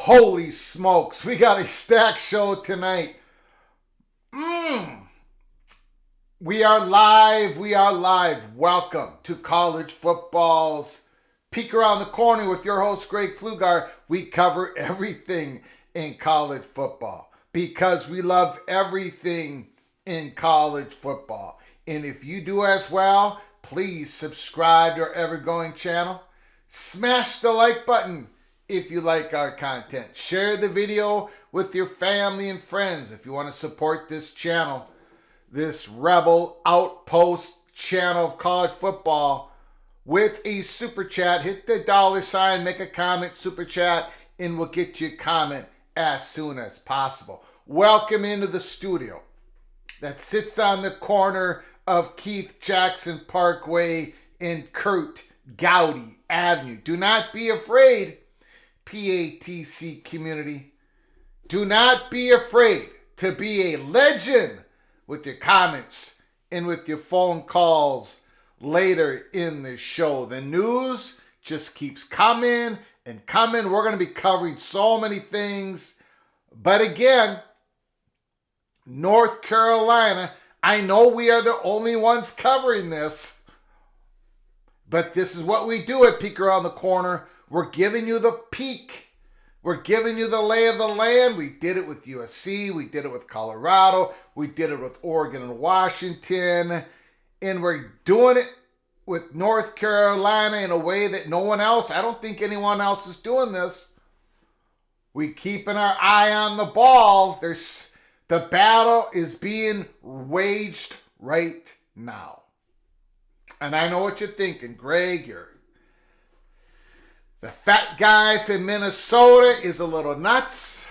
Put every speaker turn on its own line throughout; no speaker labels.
Holy smokes, we got a stacked show tonight. We are live. Welcome to college football's Peek Around the Corner with your host, Greg Pflugar. We cover everything in college football because we love everything in college football. And if you do as well, please subscribe to our ever-growing channel. Smash the like button if you like our content. Share the video with your family and friends if you want to support this channel, this rebel outpost channel of college football, with a super chat. Hit the $, make a comment, super chat, and we'll get you a comment as soon as possible. Welcome into the studio that sits on the corner of Keith Jackson Parkway and Kurt Gowdy Avenue. Do not be afraid, PATC community. Do not be afraid to be a legend with your comments and with your phone calls later in the show. The news just keeps coming and coming. We're going to be covering so many things. But again, North Carolina, I know we are the only ones covering this, but this is what we do at Peek Around the Corner. We're giving you the peek. We're giving you the lay of the land. We did it with USC. We did it with Colorado. We did it with Oregon and Washington. And we're doing it with North Carolina in a way that no one else, I don't think anyone else is doing this. We're keeping our eye on the ball. The battle is being waged right now. And I know what you're thinking, Greg. The fat guy from Minnesota is a little nuts.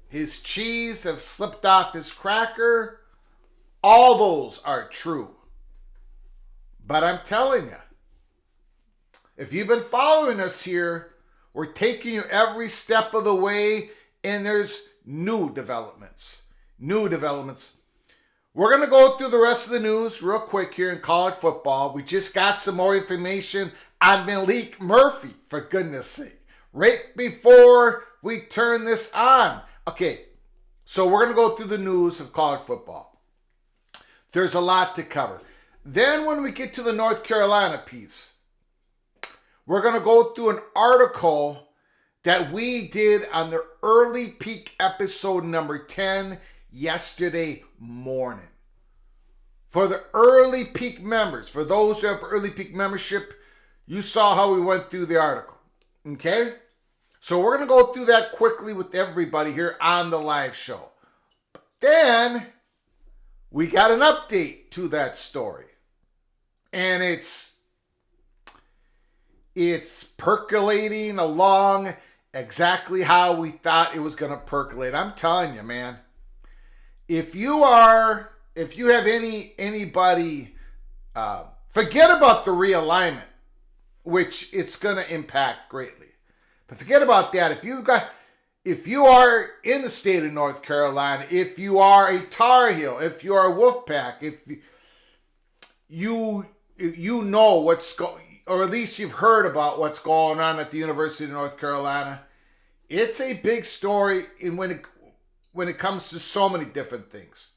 His cheese have slipped off his cracker. All those are true. But I'm telling you, if you've been following us here, we're taking you every step of the way, and there's new developments. New developments. We're going to go through the rest of the news real quick here in college football. We just got some more information on Malik Murphy, for goodness sake, right before we turn this on. Okay, so we're going to go through the news of college football. There's a lot to cover. Then when we get to the North Carolina piece, we're going to go through an article that we did on the early peak episode number 10 yesterday morning. For the early peak members, for those who have early peak membership, you saw how we went through the article. Okay? So we're going to go through that quickly with everybody here on the live show. But then we got an update to that story. And it's percolating along exactly how we thought it was going to percolate. I'm telling you, man. If you have anybody, forget about the realignment, which it's going to impact greatly. But forget about that. If you are in the state of North Carolina, if you are a Tar Heel, if you are a Wolfpack, if you know what's going, or at least you've heard about what's going on at the University of North Carolina, it's a big story when it comes to so many different things.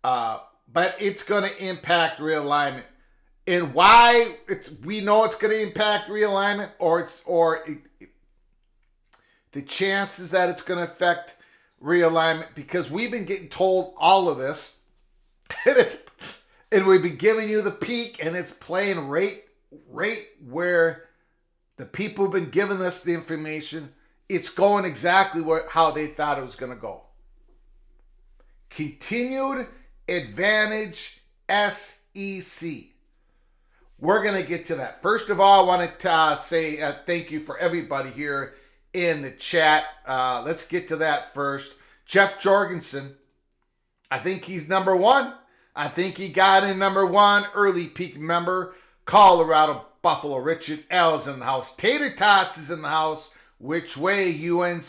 But it's going to impact realignment. And why we know it's going to impact realignment, the chances that it's going to affect realignment, because we've been getting told all of this, and we've been giving you the peak, and it's playing right where the people have been giving us the information. It's going exactly how they thought it was going to go. Continued advantage SEC. We're going to get to that. First of all, I want to say thank you for everybody here in the chat. Let's get to that first. Jeff Jorgensen, I think he's number one. I think he got in number one, early peak member. Colorado Buffalo Richard L is in the house. Tater Tots is in the house. Which way UNC?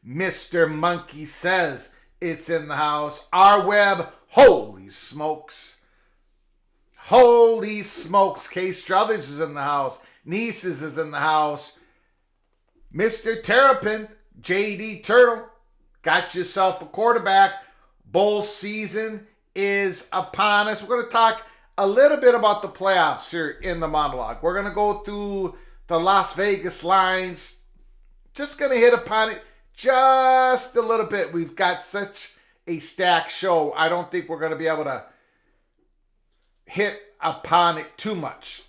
Mr. Monkey says it's in the house. Our web, holy smokes. Holy smokes. K Struthers is in the house. Nieces is in the house. Mr. Terrapin, JD Turtle, got yourself a quarterback. Bowl season is upon us. We're going to talk a little bit about the playoffs here in the monologue. We're going to go through the Las Vegas lines. Just going to hit upon it just a little bit. We've got such a stacked show. I don't think we're going to be able to hit upon it too much.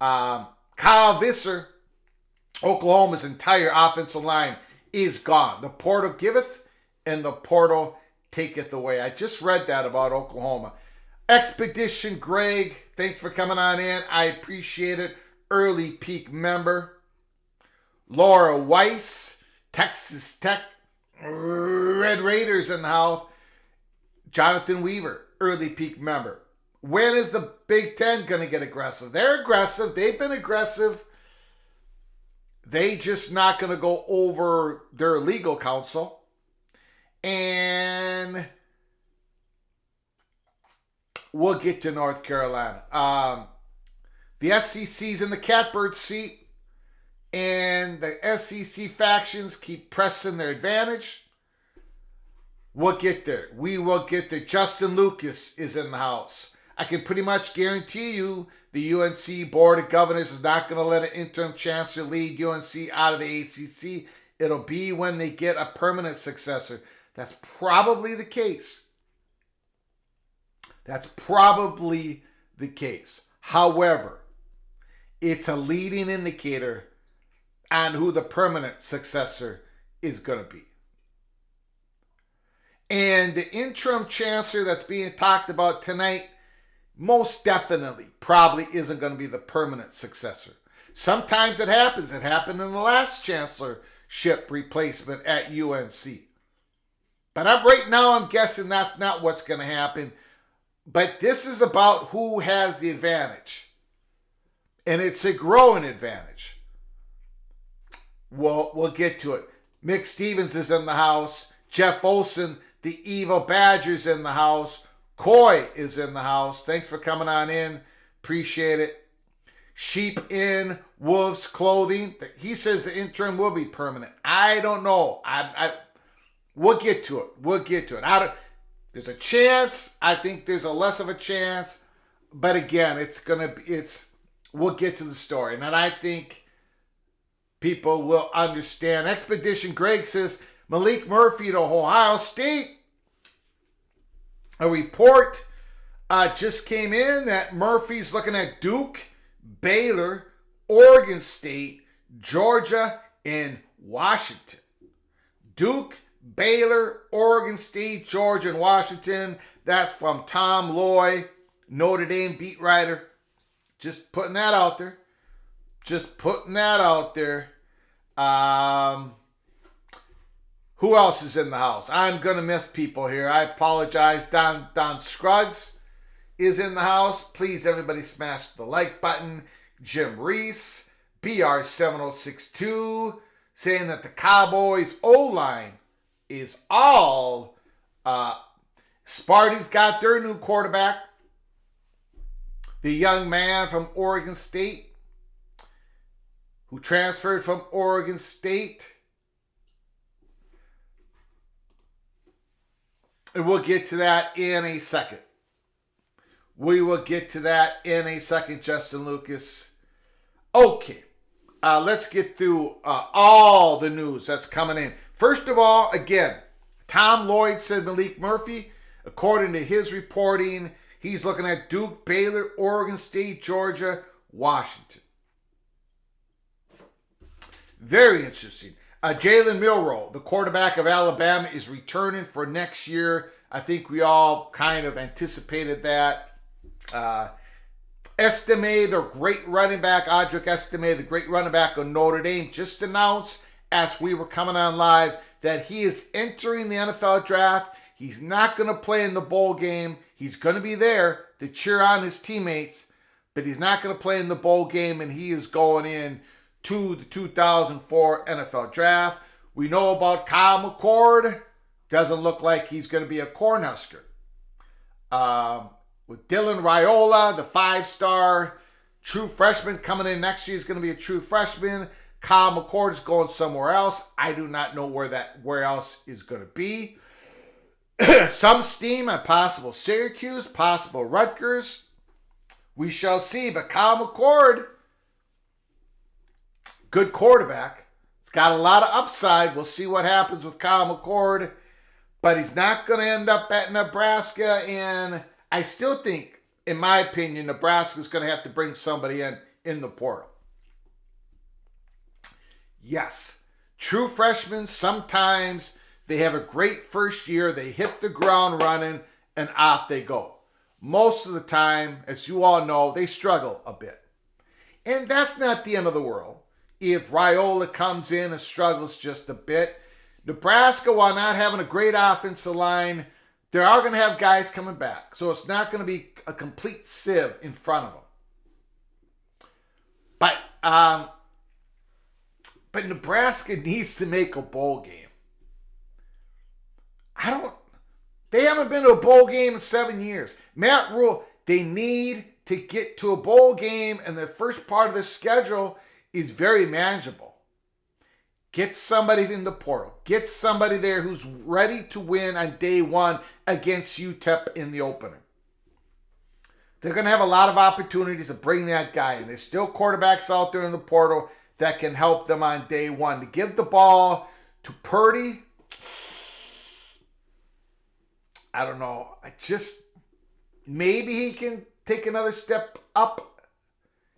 Kyle Visser, Oklahoma's entire offensive line is gone. The portal giveth and the portal taketh away. I just read that about Oklahoma. Expedition Greg, thanks for coming on in. I appreciate it. Early peak member. Laura Weiss, Texas Tech, Red Raiders in the house. Jonathan Weaver, early peak member. When is the Big Ten going to get aggressive? They're aggressive. They've been aggressive. They just not going to go over their legal counsel. And we'll get to North Carolina. The SEC's in the catbird seat. And the SEC factions keep pressing their advantage. We'll get there. We will get there. Justin Lucas is in the house. I can pretty much guarantee you the UNC Board of Governors is not going to let an interim chancellor lead UNC out of the ACC. It'll be when they get a permanent successor. That's probably the case. That's probably the case. However, it's a leading indicator on who the permanent successor is going to be. And the interim chancellor that's being talked about tonight most definitely probably isn't going to be the permanent successor. Sometimes it happens. It happened in the last chancellorship replacement at UNC. But right now I'm guessing that's not what's going to happen. But this is about who has the advantage. And it's a growing advantage. We'll get to it. Mick Stevens is in the house. Jeff Olson, the Evil Badger's in the house. Coy is in the house. Thanks for coming on in. Appreciate it. Sheep in Wolves Clothing. He says the interim will be permanent. I don't know. We'll get to it. There's a chance. I think there's a less of a chance. But again, we'll get to the story. And I think people will understand. Expedition Greg says Malik Murphy to Ohio State. A report just came in that Murphy's looking at Duke, Baylor, Oregon State, Georgia, and Washington. Duke, Baylor, Oregon State, Georgia, and Washington. That's from Tom Loy, Notre Dame beat writer. Just putting that out there. Who else is in the house? I'm going to miss people here. I apologize. Don Scruggs is in the house. Please, everybody smash the like button. Jim Reese, BR7062, saying that the Cowboys O-line is all... Sparty's got their new quarterback. The young man from Oregon State who transferred from Oregon State. And we'll get to that in a second. Justin Lucas. Okay. Let's get through all the news that's coming in. First of all, again, Tom Lloyd said Malik Murphy, according to his reporting, he's looking at Duke, Baylor, Oregon State, Georgia, Washington. Very interesting. Jalen Milroe, the quarterback of Alabama, is returning for next year. I think we all kind of anticipated that. Estime, the great running back, Audric Estime, the great running back of Notre Dame, just announced as we were coming on live that he is entering the NFL draft. He's not going to play in the bowl game. He's going to be there to cheer on his teammates, but he's not going to play in the bowl game, and he is going in to the 2004 NFL Draft. We know about Kyle McCord. Doesn't look like he's going to be a Cornhusker. With Dylan Raiola, the 5-star true freshman coming in next year, is going to be a true freshman. Kyle McCord is going somewhere else. I do not know where else is going to be. Some steam on possible Syracuse, possible Rutgers. We shall see. But Kyle McCord, good quarterback. It's got a lot of upside. We'll see what happens with Kyle McCord. But he's not going to end up at Nebraska. And I still think, in my opinion, Nebraska's going to have to bring somebody in the portal. Yes, true freshmen, sometimes they have a great first year. They hit the ground running and off they go. Most of the time, as you all know, they struggle a bit. And that's not the end of the world. If Raiola comes in and struggles just a bit, Nebraska, while not having a great offensive line, they are going to have guys coming back. So it's not going to be a complete sieve in front of them. But Nebraska needs to make a bowl game. They haven't been to a bowl game in 7 years. Matt Rule, they need to get to a bowl game, and the first part of the schedule is very manageable. Get somebody in the portal. Get somebody there who's ready to win on day one against UTEP in the opener. They're going to have a lot of opportunities to bring that guy in. There's still quarterbacks out there in the portal that can help them on day one. To give the ball to Purdy, I don't know. Maybe he can take another step up.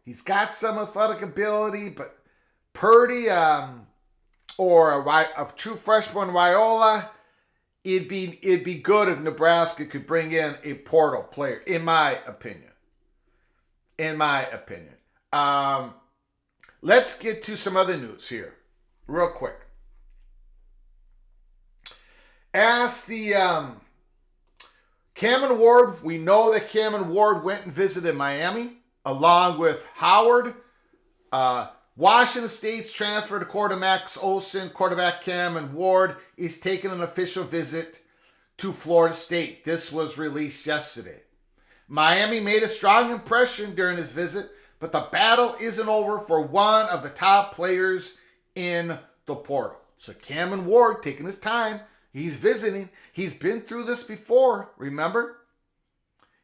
He's got some athletic ability, but Purdy or a true freshman Raiola, it'd be good if Nebraska could bring in a portal player, in my opinion. Let's get to some other news here, real quick. As the Cameron Ward, we know that Cameron Ward went and visited Miami along with Howard. Washington State's transfer to quarterback Olsen, quarterback Cameron Ward is taking an official visit to Florida State. This was released yesterday. Miami made a strong impression during his visit, but the battle isn't over for one of the top players in the portal. So Cameron Ward taking his time. He's visiting. He's been through this before, remember?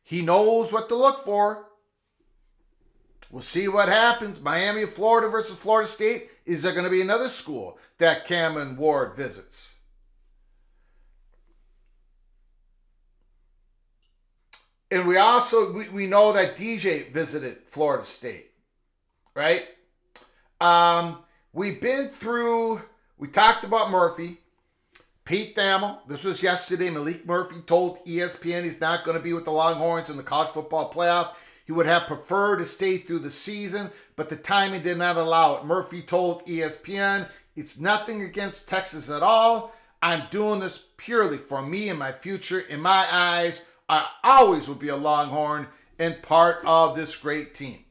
He knows what to look for. We'll see what happens. Miami of Florida versus Florida State. Is there going to be another school that Cameron Ward visits? And we also, we know that DJ visited Florida State, right? We've been through, we talked about Murphy. Pete Thamel, this was yesterday. Malik Murphy told ESPN he's not going to be with the Longhorns in the college football playoff. He would have preferred to stay through the season, but the timing did not allow it. Murphy told ESPN, it's nothing against Texas at all. I'm doing this purely for me and my future. In my eyes, I always would be a Longhorn and part of this great team.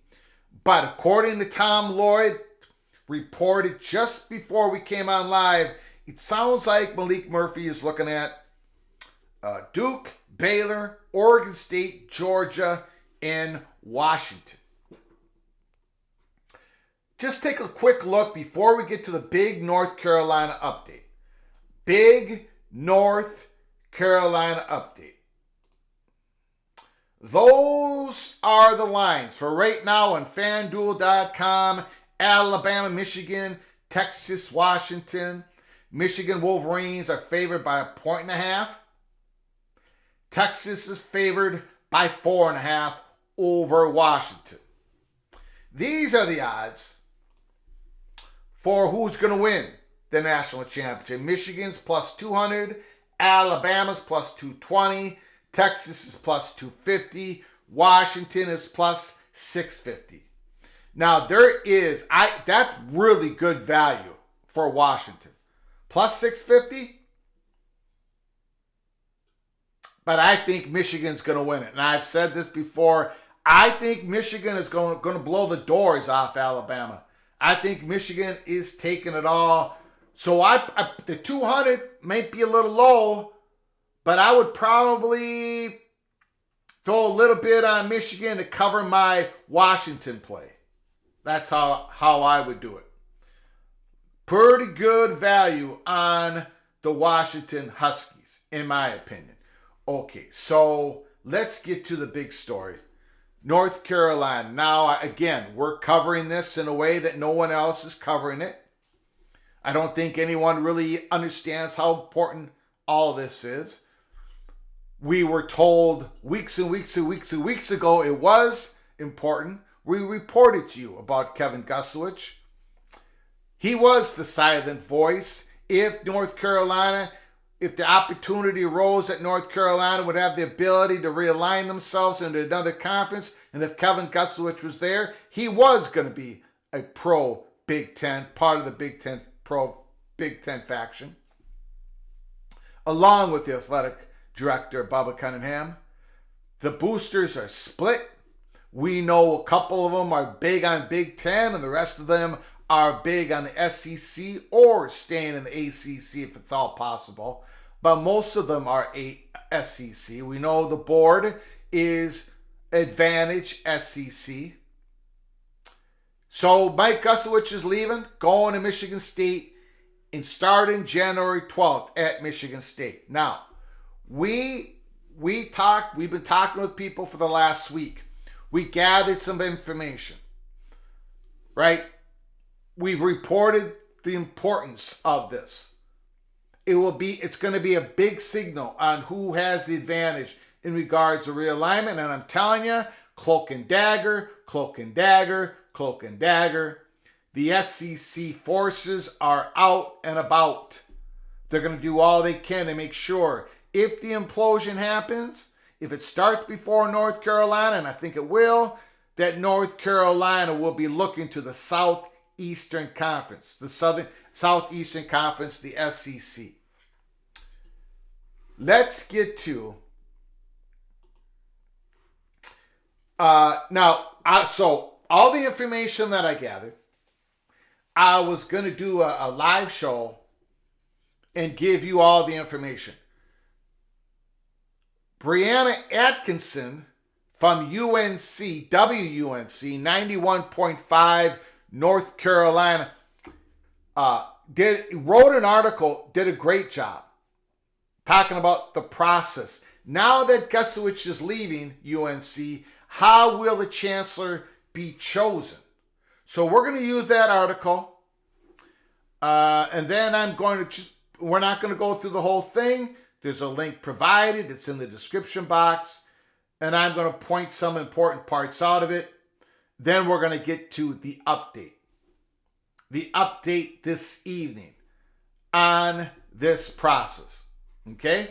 But according to Tom Lloyd, reported just before we came on live, it sounds like Malik Murphy is looking at Duke, Baylor, Oregon State, Georgia, and Washington. Just take a quick look before we get to the big North Carolina update. Big North Carolina update. Those are the lines for right now on FanDuel.com. Alabama, Michigan, Texas, Washington. Michigan Wolverines are favored by 1.5. Texas is favored by 4.5 over Washington. These are the odds for who's going to win the national championship. Michigan's plus 200, Alabama's plus 220, Texas is plus 250, Washington is plus 650. Now that's really good value for Washington. Plus 650. But I think Michigan's going to win it. And I've said this before. I think Michigan is going to blow the doors off Alabama. I think Michigan is taking it all. So the 200 might be a little low, but I would probably throw a little bit on Michigan to cover my Washington play. That's how I would do it. Pretty good value on the Washington Huskies, in my opinion. Okay, so let's get to the big story. North Carolina. Now, again, we're covering this in a way that no one else is covering it. I don't think anyone really understands how important all this is. We were told weeks and weeks and weeks and weeks ago it was important. We reported to you about Kevin Gusowich. He was the silent voice. If the opportunity arose that North Carolina would have the ability to realign themselves into another conference, and if Kevin Gusowich was there, he was going to be a pro Big Ten, part of the Big Ten, pro Big Ten faction, along with the athletic director, Bubba Cunningham. The boosters are split. We know a couple of them are big on Big Ten, and the rest of them are big on the SEC or staying in the ACC if it's all possible. But most of them are SEC. We know the board is advantage SEC. So Mike Gusowich is leaving, going to Michigan State, and starting January 12th at Michigan State. Now, we've been talking with people for the last week. We gathered some information, right? We've reported the importance of this. It's going to be a big signal on who has the advantage in regards to realignment. And I'm telling you, cloak and dagger, cloak and dagger, cloak and dagger. The SEC forces are out and about. They're going to do all they can to make sure if the implosion happens, if it starts before North Carolina, and I think it will, that North Carolina will be looking to the Southeastern Conference, the Southeastern Conference, the SEC. Let's get to So all the information that I gathered, I was going to do a live show and give you all the information. Brianna Atkinson from UNC, WUNC, 91.5 North Carolina, wrote an article, did a great job talking about the process. Now that Gusowich is leaving UNC, how will the chancellor be chosen? So we're going to use that article, and then we're not going to go through the whole thing. There's a link provided. It's in the description box, and I'm going to point some important parts out of it. Then we're going to get to the update. The update this evening on this process. Okay?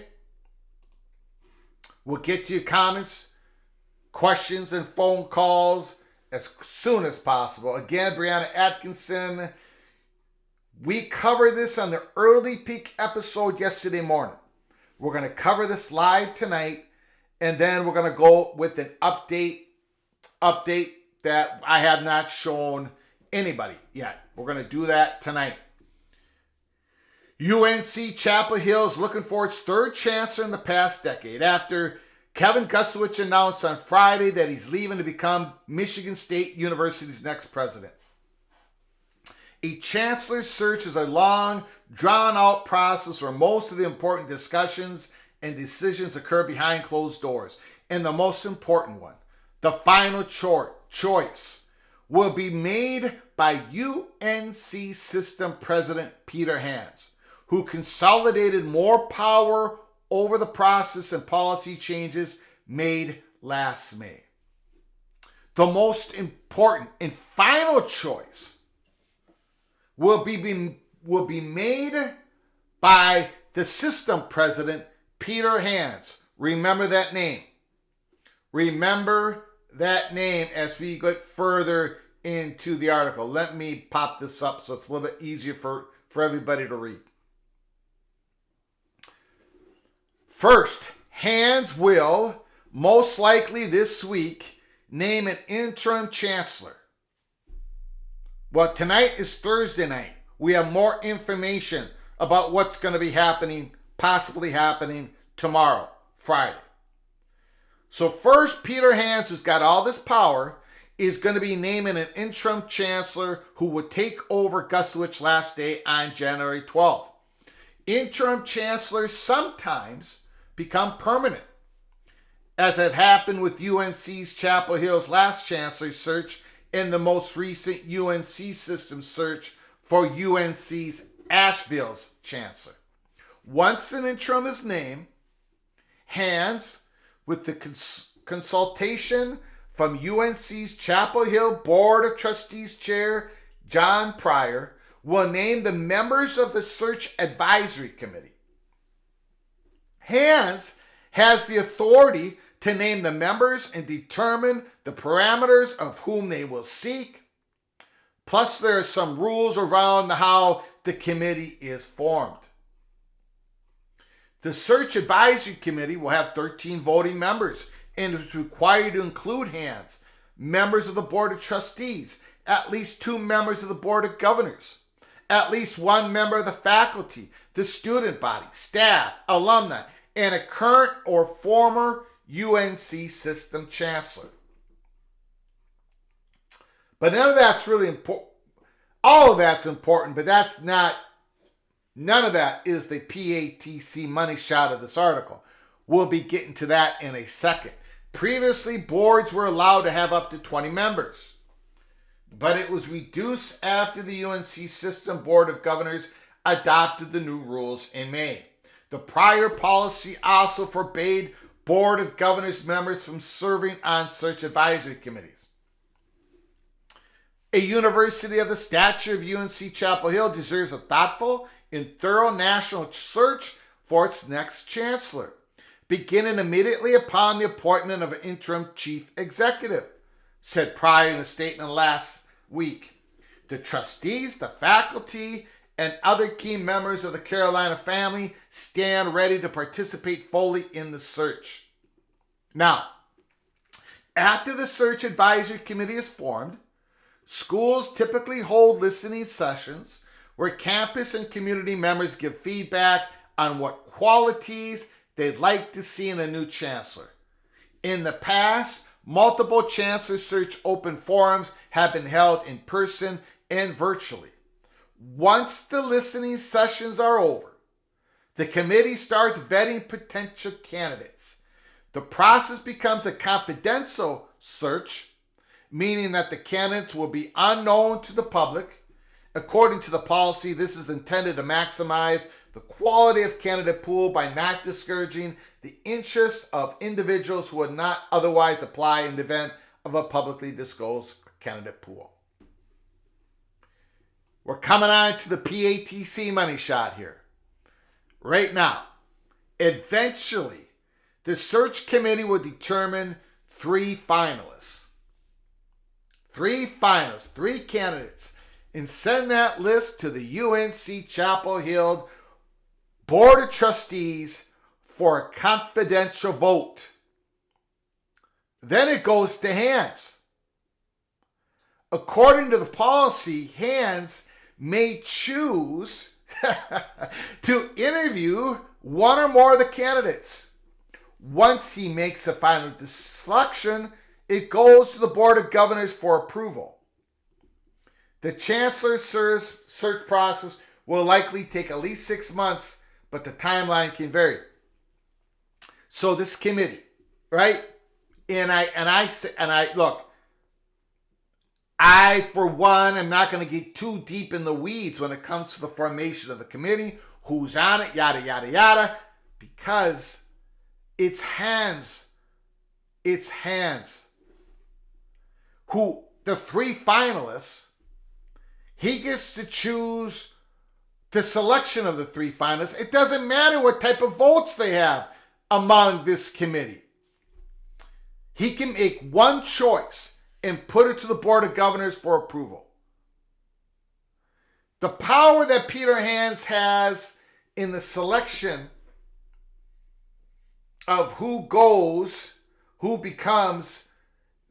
We'll get to your comments, questions, and phone calls as soon as possible. Again, Brianna Atkinson, we covered this on the early peak episode yesterday morning. We're going to cover this live tonight, and then we're going to go with an update that I have not shown anybody yet. We're going to do that tonight. UNC Chapel Hill is looking for its third chancellor in the past decade after Kevin Gusowich announced on Friday that he's leaving to become Michigan State University's next president. A chancellor search is a long, drawn-out process where most of the important discussions and decisions occur behind closed doors. And the most important one, the final choice, will be made by UNC System President Peter Hans, who consolidated more power over the process and policy changes made last May. The most important and final choice will be made by the system president, Peter Hans. Remember that name. Remember that name as we get further into the article. Let me pop this up so it's a little bit easier for everybody to read. First, Hans will, most likely this week, name an interim chancellor. Well, tonight is Thursday night. We have more information about what's going to be happening, possibly happening tomorrow, Friday. So first, Peter Hans, who's got all this power, is going to be naming an interim chancellor who would take over Gusowich's last day on January 12th. Interim chancellors sometimes become permanent, as had happened with UNC's Chapel Hill's last chancellor search and the most recent UNC system search for UNC's Asheville's chancellor. Once an interim is named, Hans, with the consultation from UNC's Chapel Hill Board of Trustees Chair John Pryor, will name the members of the Search Advisory Committee. Hans has the authority to name the members and determine the parameters of whom they will seek. Plus, there are some rules around how the committee is formed. The Search Advisory Committee will have 13 voting members and is required to include Hans, members of the Board of Trustees, at least 2 members of the Board of Governors, at least 1 member of the faculty, the student body, staff, alumni, and a current or former UNC system chancellor. But none of that's really important. All of that's important, but none of that is the PATC money shot of this article. We'll be getting to that in a second. Previously, boards were allowed to have up to 20 members, but it was reduced after the UNC System Board of Governors adopted the new rules in May. The prior policy also forbade Board of Governors members from serving on search advisory committees. A university of the stature of UNC Chapel Hill deserves a thoughtful and thorough national search for its next chancellor, beginning immediately upon the appointment of an interim chief executive, said Pryor in a statement last week. The trustees, the faculty, and other key members of the Carolina family stand ready to participate fully in the search. Now, After the search advisory committee is formed, schools typically hold listening sessions where campus and community members give feedback on what qualities they'd like to see in a new chancellor. In the past, multiple chancellor search open forums have been held in person and virtually. Once the listening sessions are over, the committee starts vetting potential candidates. The process becomes a confidential search, meaning that the candidates will be unknown to the public. According to the policy, this is intended to maximize the quality of candidate pool by not discouraging the interest of individuals who would not otherwise apply in the event of a publicly disclosed candidate pool. We're coming on to the PATC money shot here. Right now, eventually, the search committee will determine 3 finalists. 3 finalists, 3 candidates, and send that list to the UNC Chapel Hill Board of Trustees for a confidential vote. Then it goes to Hands. According to the policy, Hands may choose to interview one or more of the candidates. Once he makes a final selection, it goes to the Board of Governors for approval. The Chancellor's search process will likely take at least 6 months, but the timeline can vary. So this committee, right? And I look, I, for one, am not going to get too deep in the weeds when it comes to the formation of the committee, who's on it, yada, yada, yada, because it's Hands. It's Hands. Who, the 3 finalists, he gets to choose the selection of the 3 finalists. It doesn't matter what type of votes they have among this committee. He can make one choice and put it to the Board of Governors for approval. The power that Peter Hands has in the selection of who becomes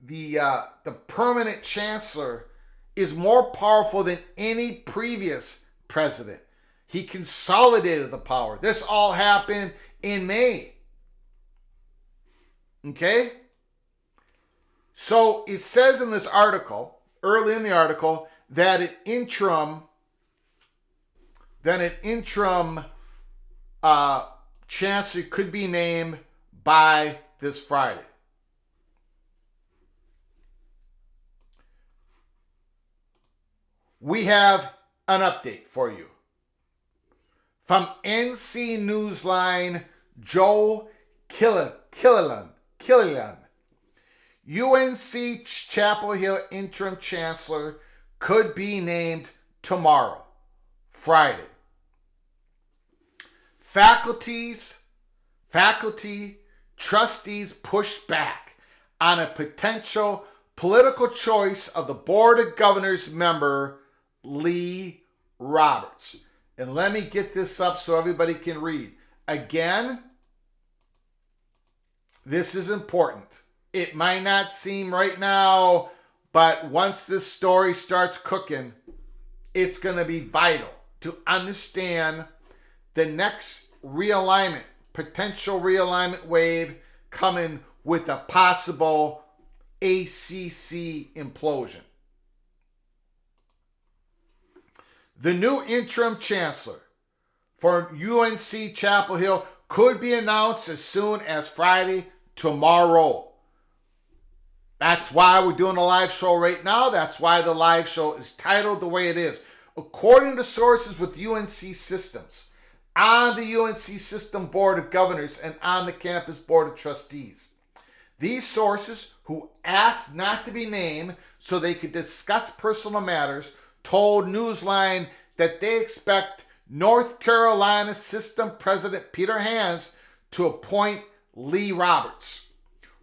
the permanent chancellor is more powerful than any previous president. He consolidated the power. This all happened in May. Okay? So it says in this article, early in the article, that an interim chancellor could be named by this Friday. We have an update for you. From NC Newsline, Joe Killian. UNC Chapel Hill interim chancellor could be named tomorrow, Friday. Faculty, trustees pushed back on a potential political choice of the Board of Governors member, Lee Roberts. And let me get this up so everybody can read. Again, this is important. It might not seem right now, but once this story starts cooking, it's going to be vital to understand the next realignment, potential realignment wave coming with a possible ACC implosion. The new interim chancellor for UNC Chapel Hill could be announced as soon as Friday, tomorrow. That's why we're doing a live show right now. That's why the live show is titled the way it is. According to sources with UNC Systems, on the UNC System Board of Governors and on the campus Board of Trustees. These sources, who asked not to be named so they could discuss personal matters, told Newsline that they expect North Carolina System President Peter Hands to appoint Lee Roberts.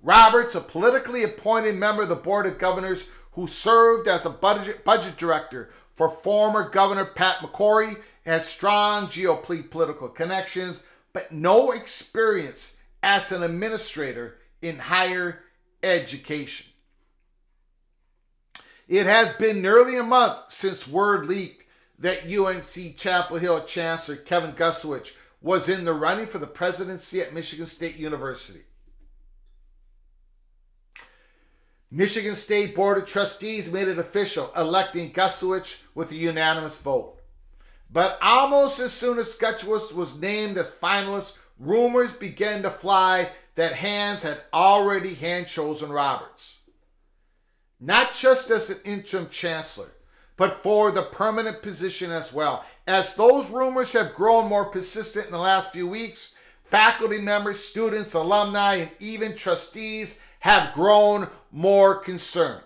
Roberts, a politically appointed member of the Board of Governors who served as a budget director for former Governor Pat McCrory, has strong geopolitical connections, but no experience as an administrator in higher education. It has been nearly a month since word leaked that UNC Chapel Hill Chancellor Kevin Gusowich was in the running for the presidency at Michigan State University. Michigan State Board of Trustees made it official, electing Gusowich with a unanimous vote. But almost as soon as Gusowich was named as finalist, rumors began to fly that Hans had already hand-chosen Roberts. Not just as an interim chancellor, but for the permanent position as well. As those rumors have grown more persistent in the last few weeks, faculty members, students, alumni, and even trustees have grown more concerned.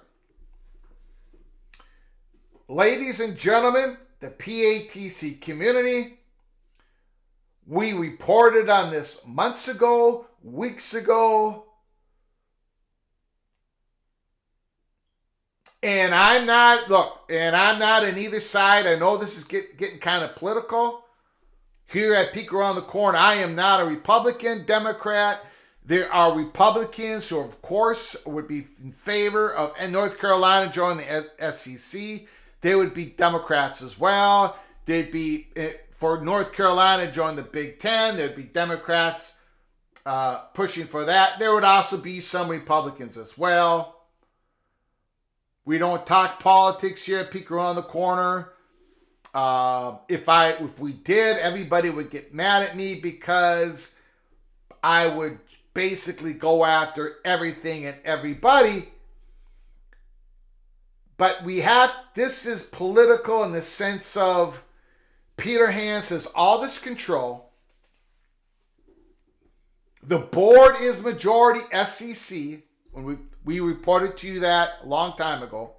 Ladies and gentlemen, the PATC community, we reported on this months ago, weeks ago, and I'm not on either side. I know this is getting kind of political. Here at Peek Around the Corner, I am not a Republican, Democrat. There are Republicans who, of course, would be in favor of North Carolina joining the SEC. There would be Democrats as well. There'd be, for North Carolina to join the Big Ten, there'd be Democrats pushing for that. There would also be some Republicans as well. We don't talk politics here at Peek Around the Corner. If we did, everybody would get mad at me because I would basically go after everything and everybody. But this is political in the sense of Peter Hans has all this control. The board is majority SEC. When we reported to you that a long time ago.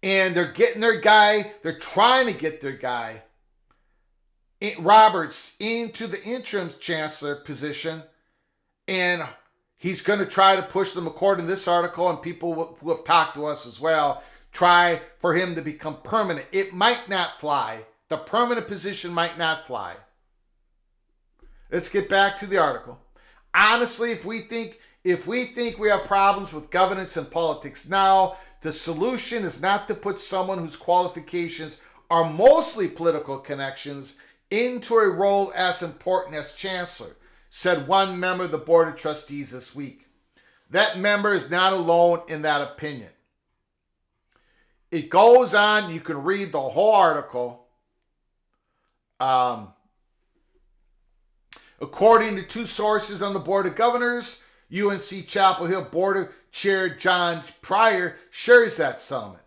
And they're getting their guy, they're trying to get their guy, Roberts, into the interim chancellor position. And he's going to try to push them, according to this article, and people who have talked to us as well, try for him to become permanent. It might not fly. The permanent position might not fly. Let's get back to the article. Honestly, if we think we have problems with governance and politics now, the solution is not to put someone whose qualifications are mostly political connections into a role as important as chancellor, said one member of the Board of Trustees this week. That member is not alone in that opinion. It goes on, you can read the whole article. According to two sources on the Board of Governors, UNC Chapel Hill Board Chair John Pryor shares that sentiment.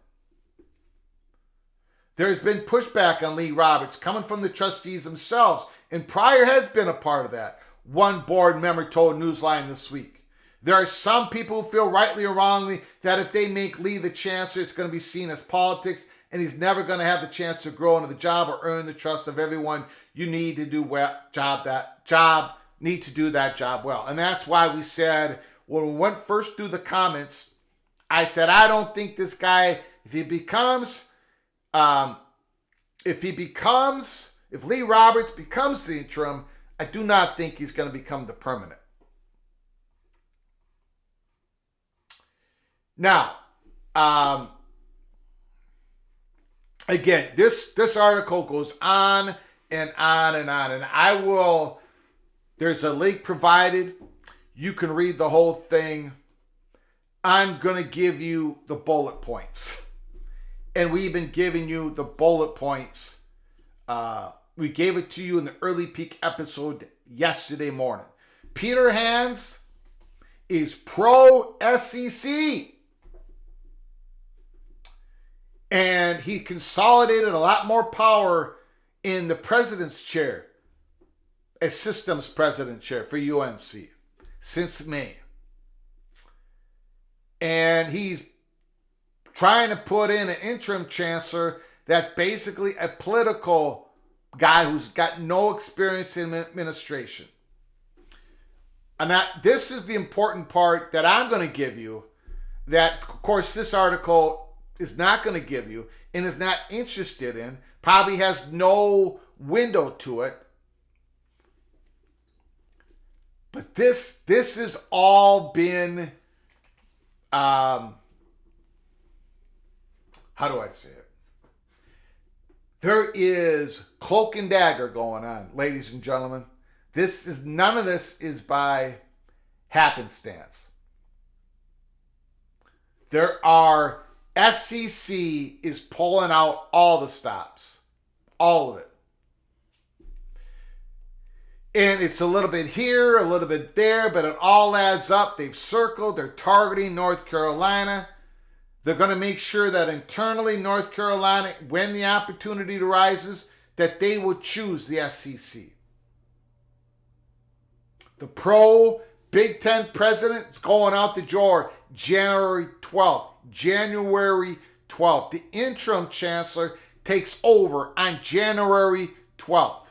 There's been pushback on Lee Roberts coming from the trustees themselves, and Pryor has been a part of that, one board member told Newsline this week. There are some people who feel rightly or wrongly that if they make Lee the chancellor, it's going to be seen as politics, and he's never going to have the chance to grow into the job or earn the trust of everyone. You need to do need to do that job well. And that's why we said, when we went first through the comments, I said, I don't think this guy, if Lee Roberts becomes the interim, I do not think he's going to become the permanent. Now, again, this article goes on and on and on, and there's a link provided. You can read the whole thing. I'm going to give you the bullet points. And we've been giving you the bullet points. We gave it to you in the early peak episode yesterday morning. Peter Hans is pro-SEC. And he consolidated a lot more power in the president's chair, as systems president chair for UNC since May. And he's trying to put in an interim chancellor that's basically a political guy who's got no experience in administration. And this is the important part that I'm going to give you, that, of course, this article is not going to give you and is not interested in, probably has no window to it. But this has all been how do I say it? There is cloak and dagger going on, ladies and gentlemen. None of this is by happenstance. There are SEC is pulling out all the stops. All of it. And it's a little bit here, a little bit there, but it all adds up. They've circled, they're targeting North Carolina. They're going to make sure that internally North Carolina, when the opportunity arises, that they will choose the SEC. The pro Big Ten president is going out the door January 12th. January 12th. The interim chancellor takes over on January 12th.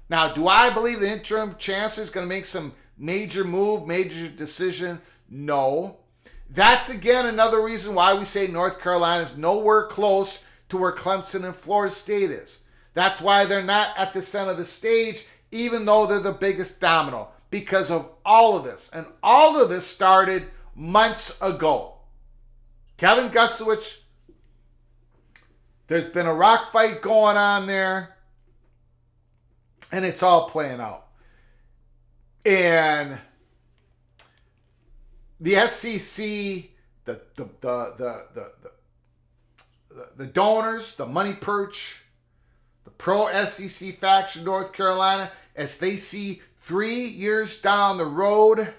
Now, do I believe the interim chancellor is going to make some major move, major decision? No. That's, again, another reason why we say North Carolina is nowhere close to where Clemson and Florida State is. That's why they're not at the center of the stage, even though they're the biggest domino, because of all of this. And all of this started months ago. Kevin Gustowicz, there's been a rock fight going on there, and it's all playing out. And the SEC, the donors, the money perch, the pro-SEC faction North Carolina, as they see 3 years down the road,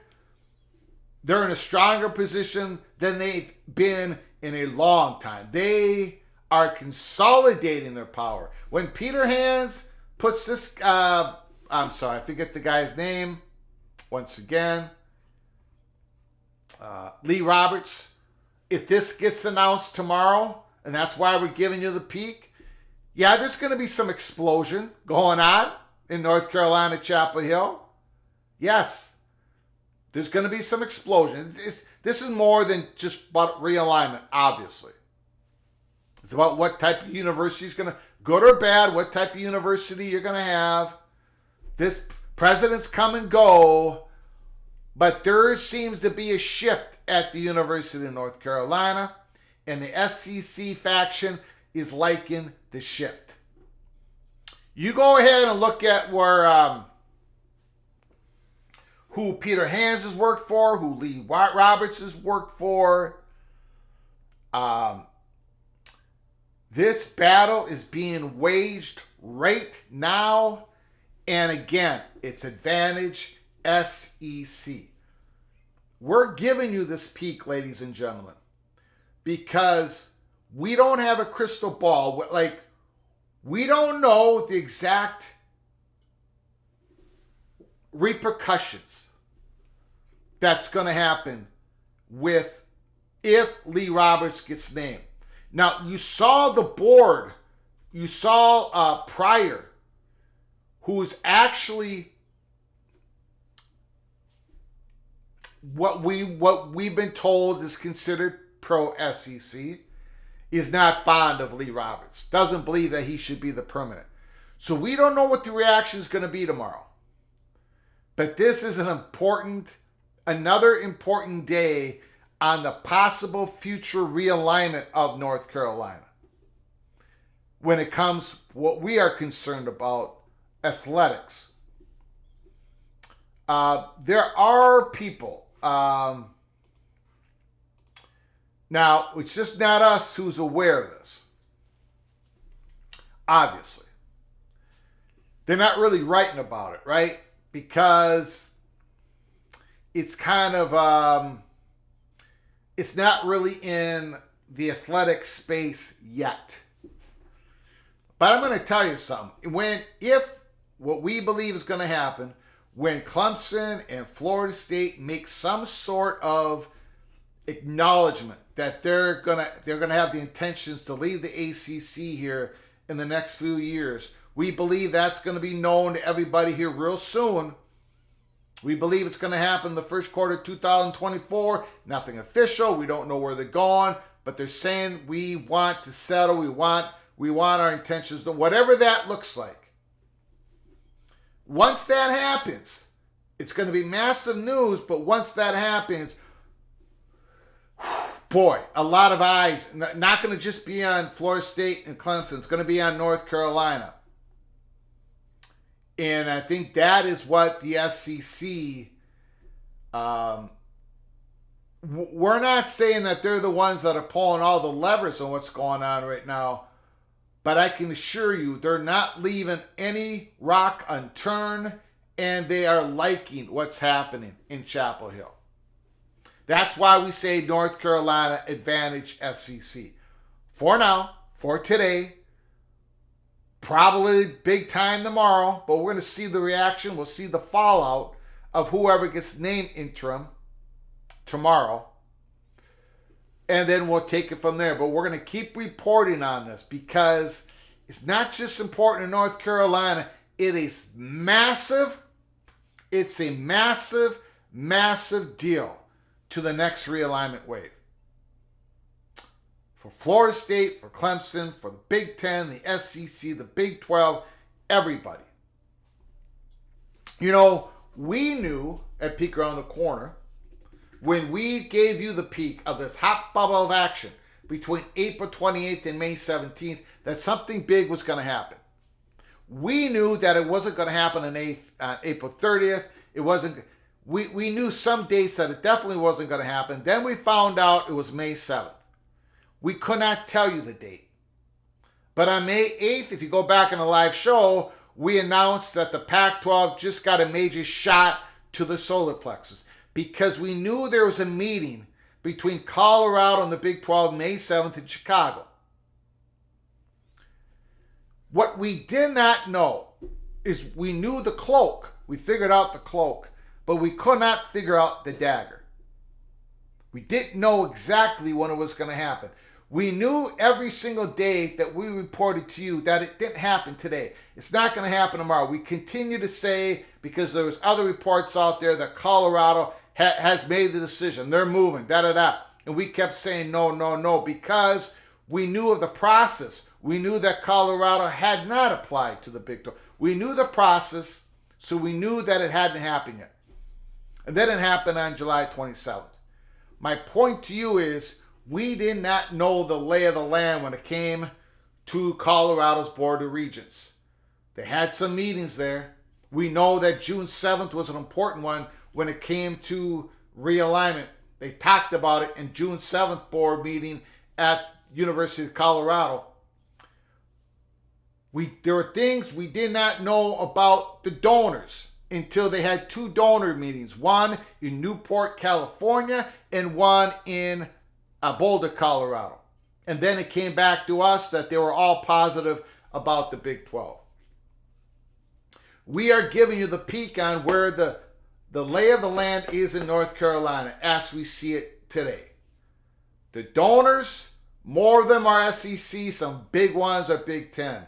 they're in a stronger position than they've been in a long time. They are consolidating their power. When Peter Hands puts this, I forget the guy's name, once again, Lee Roberts, if this gets announced tomorrow, and that's why we're giving you the peek, yeah, there's going to be some explosion going on in North Carolina, Chapel Hill. Yes, there's going to be some explosion. This is more than just about realignment, obviously. It's about what type of university is going to, good or bad, what type of university you're going to have. This presidents come and go, but there seems to be a shift at the University of North Carolina, and the SEC faction is liking the shift. You go ahead and look at where who Peter Hands has worked for, who Lee Roberts has worked for. This battle is being waged right now, and again, it's advantage SEC. We're giving you this peek, ladies and gentlemen, because we don't have a crystal ball. Like, we don't know the exact repercussions that's going to happen with if Lee Roberts gets named. Now, you saw the board, you saw Pryor, who's actually what we've been told is considered pro-SEC, is not fond of Lee Roberts, doesn't believe that he should be the permanent. So we don't know what the reaction is going to be tomorrow. But this is another important day on the possible future realignment of North Carolina. When it comes what we are concerned about, athletics. There are people, now it's just not us who's aware of this. Obviously. They're not really writing about it, right? Because it's kind of, it's not really in the athletic space yet. But I'm going to tell you something. If what we believe is going to happen, when Clemson and Florida State make some sort of acknowledgement that they're going to have the intentions to leave the ACC here in the next few years, we believe that's going to be known to everybody here real soon. We believe it's going to happen the first quarter of 2024. Nothing official. We don't know where they're going, but they're saying we want to settle. We want our intentions to whatever that looks like. Once that happens, it's going to be massive news, but once that happens, boy, a lot of eyes. Not going to just be on Florida State and Clemson. It's going to be on North Carolina. And I think that is what the SEC, we're not saying that they're the ones that are pulling all the levers on what's going on right now, but I can assure you they're not leaving any rock unturned, and they are liking what's happening in Chapel Hill. That's why we say North Carolina advantage SEC. For now, for today, probably big time tomorrow, but we're going to see the reaction. We'll see the fallout of whoever gets named interim tomorrow. And then we'll take it from there. But we're going to keep reporting on this because it's not just important in North Carolina. It is massive. It's a massive, massive deal to the next realignment wave. For Florida State, for Clemson, for the Big Ten, the SEC, the Big 12, everybody. You know, we knew at Peek Around the Corner, when we gave you the peak of this hot bubble of action between April 28th and May 17th, that something big was going to happen. We knew that it wasn't going to happen on April 30th. It wasn't. We knew some dates that it definitely wasn't going to happen. Then we found out it was May 7th. We could not tell you the date. But on May 8th, if you go back in the live show, we announced that the Pac-12 just got a major shot to the solar plexus because we knew there was a meeting between Colorado and the Big 12 May 7th in Chicago. What we did not know is we knew the cloak. We figured out the cloak, but we could not figure out the dagger. We didn't know exactly when it was going to happen. We knew every single day that we reported to you that it didn't happen today. It's not going to happen tomorrow. We continue to say, because there was other reports out there that Colorado has made the decision. They're moving, da-da-da. And we kept saying no, no, no, because we knew of the process. We knew that Colorado had not applied to the Big 12. We knew the process, so we knew that it hadn't happened yet. And then it happened on July 27th. My point to you is, we did not know the lay of the land when it came to Colorado's Board of Regents. They had some meetings there. We know that June 7th was an important one when it came to realignment. They talked about it in June 7th board meeting at University of Colorado. There were things we did not know about the donors until they had two donor meetings, one in Newport, California, and one in Boulder, Colorado. And then it came back to us that they were all positive about the Big 12. We are giving you the peek on where the lay of the land is in North Carolina as we see it today. The donors, more of them are SEC, some big ones are Big Ten.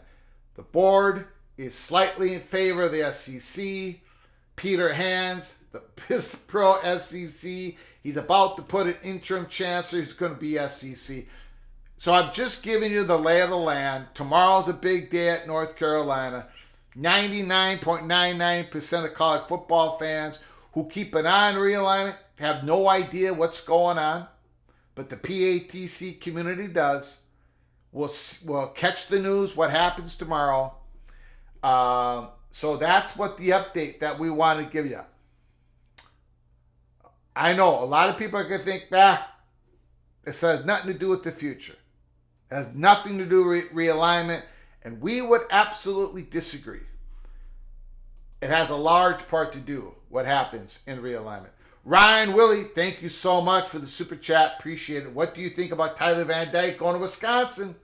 The board is slightly in favor of the SEC. Peter Hands, the piss pro SEC, he's about to put an interim chancellor who's going to be SEC. So I'm just giving you the lay of the land. Tomorrow's a big day at North Carolina. 99.99% of college football fans who keep an eye on realignment have no idea what's going on, but the PATC community does. We'll catch the news, what happens tomorrow. So that's what the update that we want to give you. I know a lot of people are going to think, this has nothing to do with the future. It has nothing to do with realignment, and we would absolutely disagree. It has a large part to do what happens in realignment. Ryan Willie, thank you so much for the super chat. Appreciate it. What do you think about Tyler Van Dyke going to Wisconsin?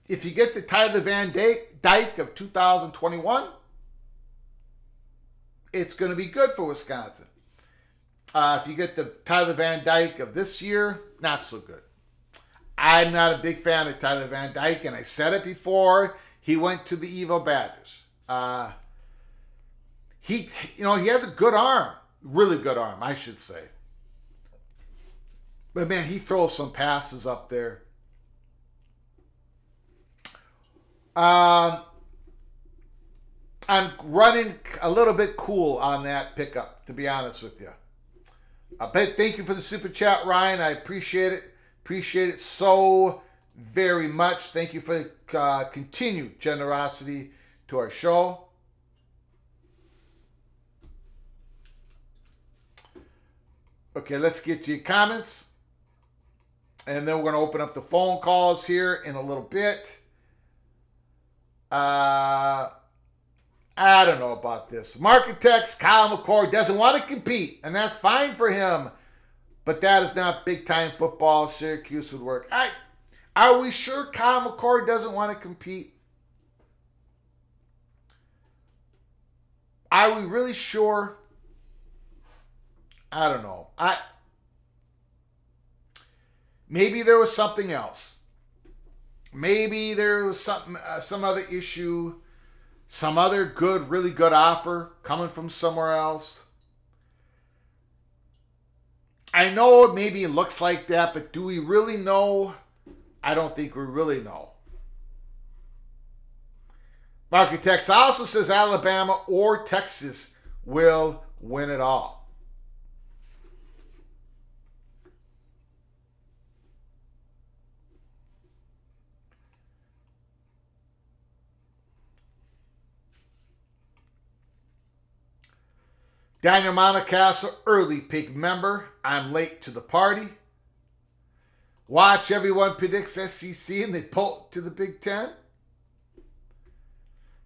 If you get the Tyler Van Dyke of 2021, it's going to be good for Wisconsin. If you get the Tyler Van Dyke of this year, not so good. I'm not a big fan of Tyler Van Dyke, and I said it before. He went to the Evo Badgers. He has a good arm, really good arm, I should say. But man, he throws some passes up there. I'm running a little bit cool on that pickup, to be honest with you. But thank you for the super chat, Ryan. I appreciate it. Appreciate it so very much. Thank you for continued generosity to our show. Okay, let's get to your comments. And then we're going to open up the phone calls here in a little bit. I don't know about this. Marketects, Kyle McCord doesn't want to compete, and that's fine for him. But that is not big-time football. Syracuse would work. Are we sure Kyle McCord doesn't want to compete? Are we really sure? I don't know. Maybe there was something else. Maybe there was some other issue, some other really good offer coming from somewhere else. I know maybe it looks like that, but do we really know? I don't think we really know. Architects also says Alabama or Texas will win it all. Daniel Montecastle, early pick member. I'm late to the party. Watch, everyone predicts SEC and they pull to the Big Ten.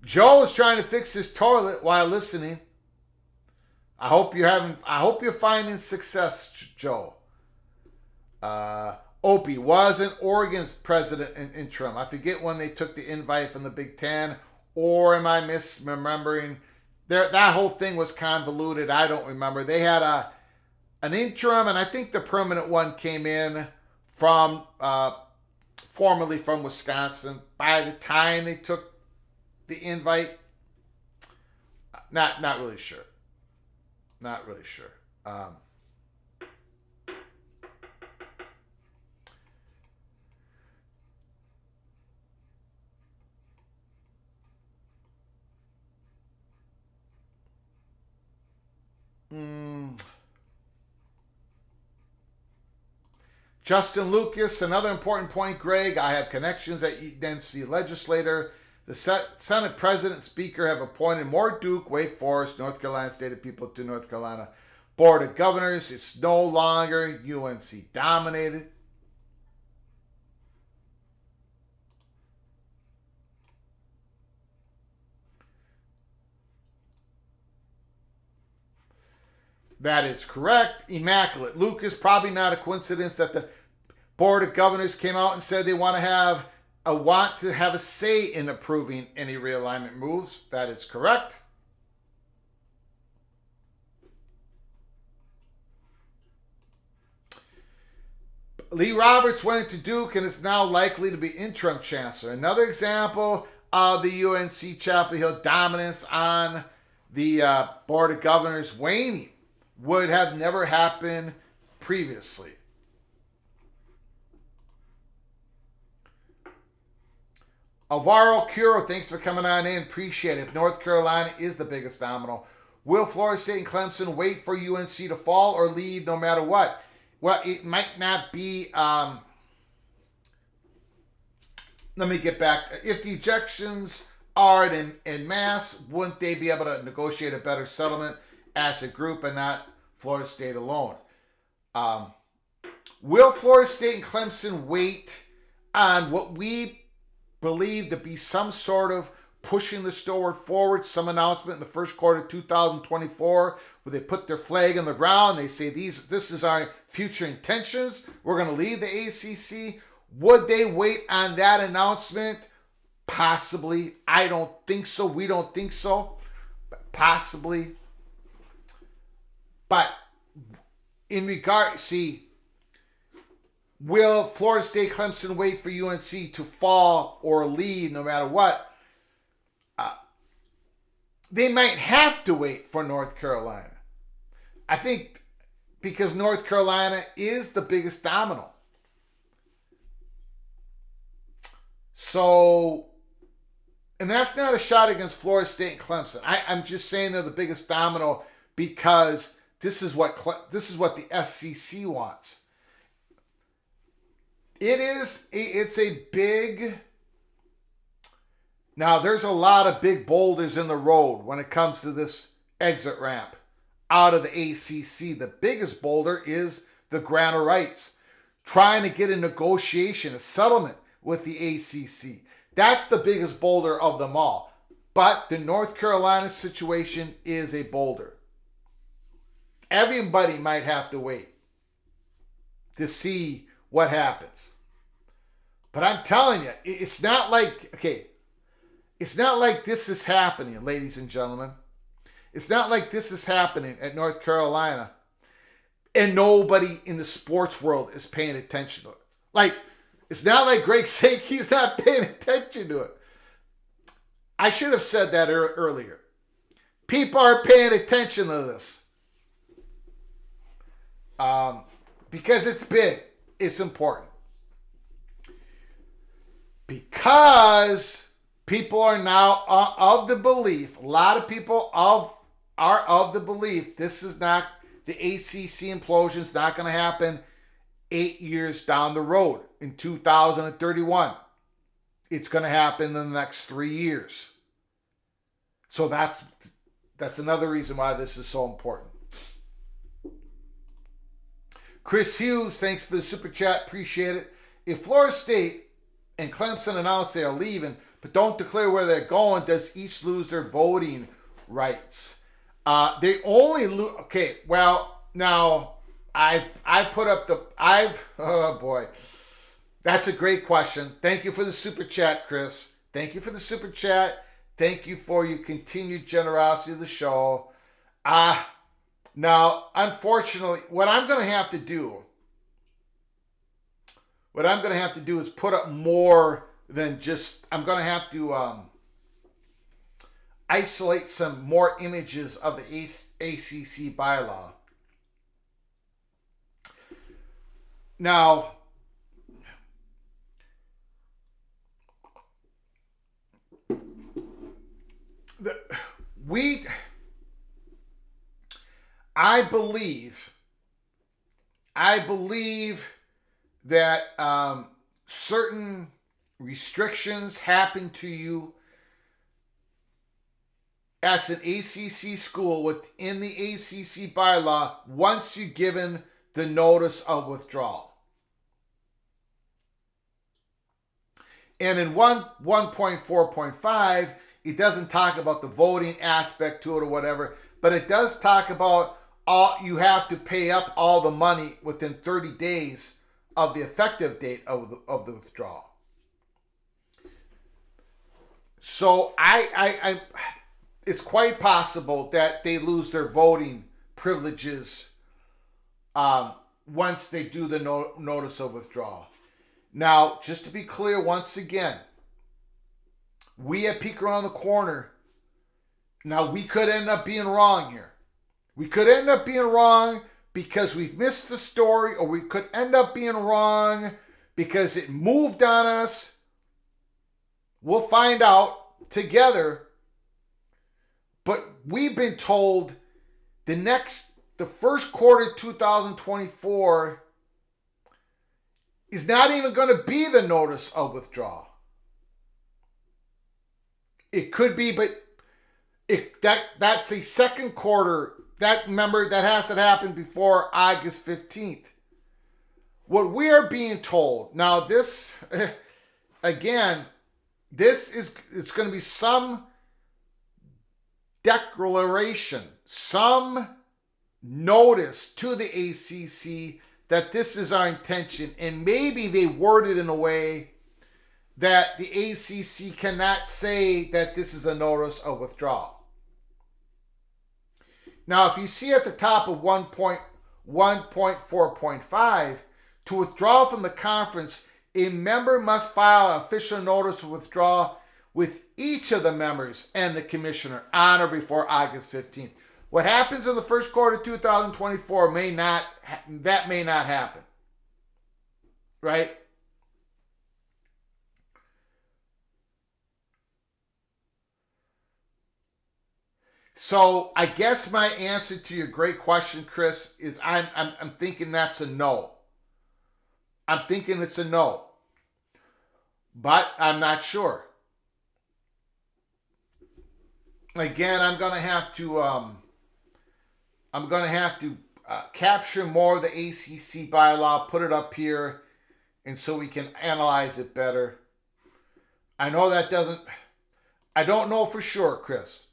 Joe is trying to fix his toilet while listening. I hope you're finding success, Joe. Opie wasn't Oregon's president in interim. I forget when they took the invite from the Big Ten, or am I misremembering? That whole thing was convoluted. I don't remember. They had an interim, and I think the permanent one came in from formerly from Wisconsin. By the time they took the invite, not really sure. Not really sure. Justin Lucas, another important point, Greg. I have connections at UNC legislator. The Senate President Speaker have appointed more Duke, Wake Forest, North Carolina State people to North Carolina Board of Governors. It's no longer UNC dominated. That is correct. Immaculate Lucas, probably not a coincidence that the Board of Governors came out and said they want to have a say in approving any realignment moves. That is correct. Lee Roberts went to Duke and is now likely to be interim chancellor. Another example of the UNC Chapel Hill dominance on the Board of Governors waning. Would have never happened previously. Alvaro Curo, thanks for coming on in. Appreciate it. North Carolina is the biggest domino. Will Florida State and Clemson wait for UNC to fall or lead no matter what? Well, it might not be... let me get back. If the ejections are in mass, wouldn't they be able to negotiate a better settlement as a group and not Florida State alone? Will Florida State and Clemson wait on what we believe to be some sort of pushing the story forward, some announcement in the first quarter of 2024 where they put their flag on the ground, they say this is our future intentions, we're going to leave the ACC? Would they wait on that announcement? Possibly. I don't think so. We don't think so. But possibly. But in regard, will Florida State Clemson wait for UNC to fall or lead no matter what? They might have to wait for North Carolina. I think because North Carolina is the biggest domino. So And that's not a shot against Florida State and Clemson. I'm just saying they're the biggest domino because this is what the SEC wants. It's a big. Now there's a lot of big boulders in the road when it comes to this exit ramp out of the ACC. The biggest boulder is the grant of rights, trying to get a negotiation, a settlement with the ACC. That's the biggest boulder of them all. But the North Carolina situation is a boulder. Everybody might have to wait to see what happens. But I'm telling you, it's not like, it's not like this is happening, ladies and gentlemen. It's not like this is happening at North Carolina and nobody in the sports world is paying attention to it. Like, it's not like Greg's saying he's not paying attention to it. I should have said that earlier. People are paying attention to this. Because it's big. It's important. Because people are now of the belief, a lot of people are of the belief this is not, the ACC implosion is not going to happen 8 years down the road in 2031. It's going to happen in the next 3 years. So that's another reason why this is so important. Chris Hughes, thanks for the super chat. Appreciate it. If Florida State and Clemson announce they are leaving, but don't declare where they're going, does each lose their voting rights? They only lose. Okay, well, now oh boy. That's a great question. Thank you for the super chat, Chris. Thank you for the super chat. Thank you for your continued generosity of the show. Now, unfortunately, what I'm going to have to do is put up more than just, I'm going to have to isolate some more images of the ACC bylaw. Now, I believe that certain restrictions happen to you as an ACC school within the ACC bylaw once you're given the notice of withdrawal. And in 1.4.5, it doesn't talk about the voting aspect to it or whatever, but it does talk about you have to pay up all the money within 30 days of the effective date of the withdrawal. So it's quite possible that they lose their voting privileges once they do the notice of withdrawal. Now, just to be clear once again, we at Peek Around the Corner, now we could end up being wrong here. We could end up being wrong because we've missed the story, or we could end up being wrong because it moved on us. We'll find out together. But we've been told the first quarter 2024 is not even going to be the notice of withdrawal. It could be, but that's a second quarter. Remember, that has to happen before August 15th. What we are being told, now this, again, it's going to be some declaration, some notice to the ACC that this is our intention, and maybe they word it in a way that the ACC cannot say that this is a notice of withdrawal. Now, if you see at the top of 1.4.5, to withdraw from the conference, a member must file an official notice of withdrawal with each of the members and the commissioner on or before August 15th. What happens in the first quarter of 2024 may not happen. Right? So I guess my answer to your great question, Chris, is I'm thinking that's a no. I'm thinking it's a no, but I'm not sure. Again, I'm gonna have to capture more of the ACC bylaw, put it up here, and so we can analyze it better. I know that doesn't. I don't know for sure, Chris.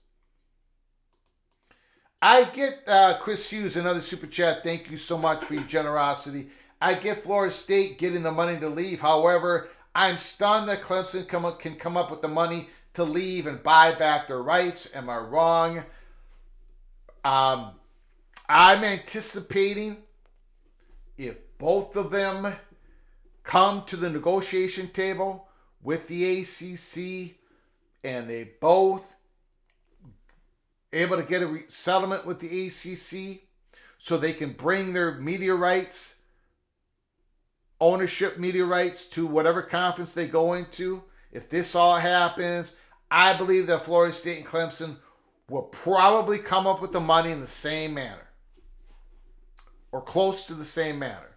I get Chris Hughes, another super chat. Thank you so much for your generosity. I get Florida State getting the money to leave. However, I'm stunned that Clemson can come up with the money to leave and buy back their rights. Am I wrong? Um, I'm anticipating if both of them come to the negotiation table with the ACC and they both able to get a settlement with the ACC so they can bring their media rights, ownership media rights to whatever conference they go into. If this all happens, I believe that Florida State and Clemson will probably come up with the money in the same manner or close to the same manner.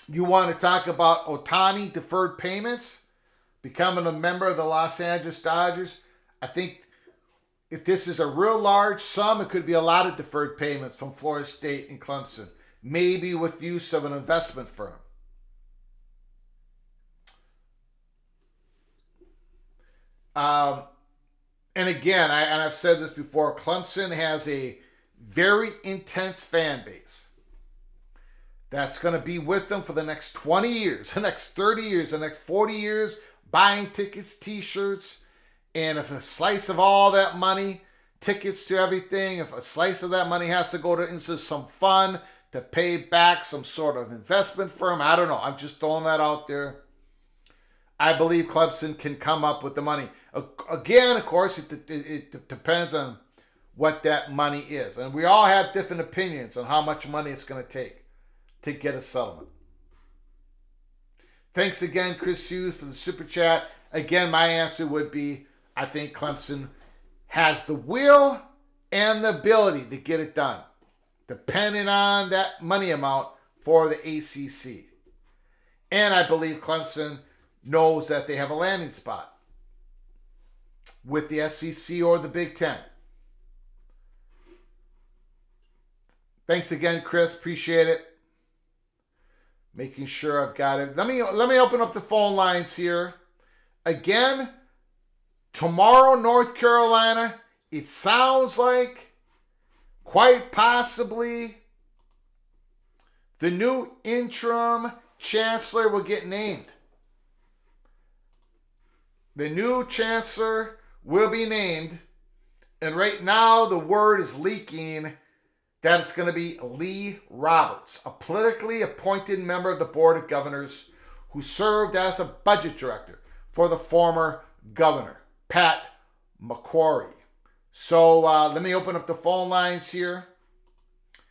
You want to talk about Ohtani deferred payments, becoming a member of the Los Angeles Dodgers? I think if this is a real large sum, it could be a lot of deferred payments from Florida State and Clemson, maybe with use of an investment firm. And again, I've said this before, Clemson has a very intense fan base that's going to be with them for the next 20 years, the next 30 years, the next 40 years, buying tickets, t-shirts, and if a slice of all that money, tickets to everything, if a slice of that money has to go into some fund to pay back some sort of investment firm, I don't know. I'm just throwing that out there. I believe Clemson can come up with the money. Again, of course, it depends on what that money is. And we all have different opinions on how much money it's going to take to get a settlement. Thanks again, Chris Hughes, for the super chat. Again, my answer would be, I think Clemson has the will and the ability to get it done, depending on that money amount for the ACC. And I believe Clemson knows that they have a landing spot with the SEC or the Big Ten. Thanks again, Chris. Appreciate it. Making sure I've got it. Let me open up the phone lines here. Again, tomorrow, North Carolina, it sounds like quite possibly the new interim chancellor will get named. The new chancellor will be named, and right now the word is leaking that it's going to be Lee Roberts, a politically appointed member of the Board of Governors who served as a budget director for the former governor, Pat McCrory. So let me open up the phone lines here.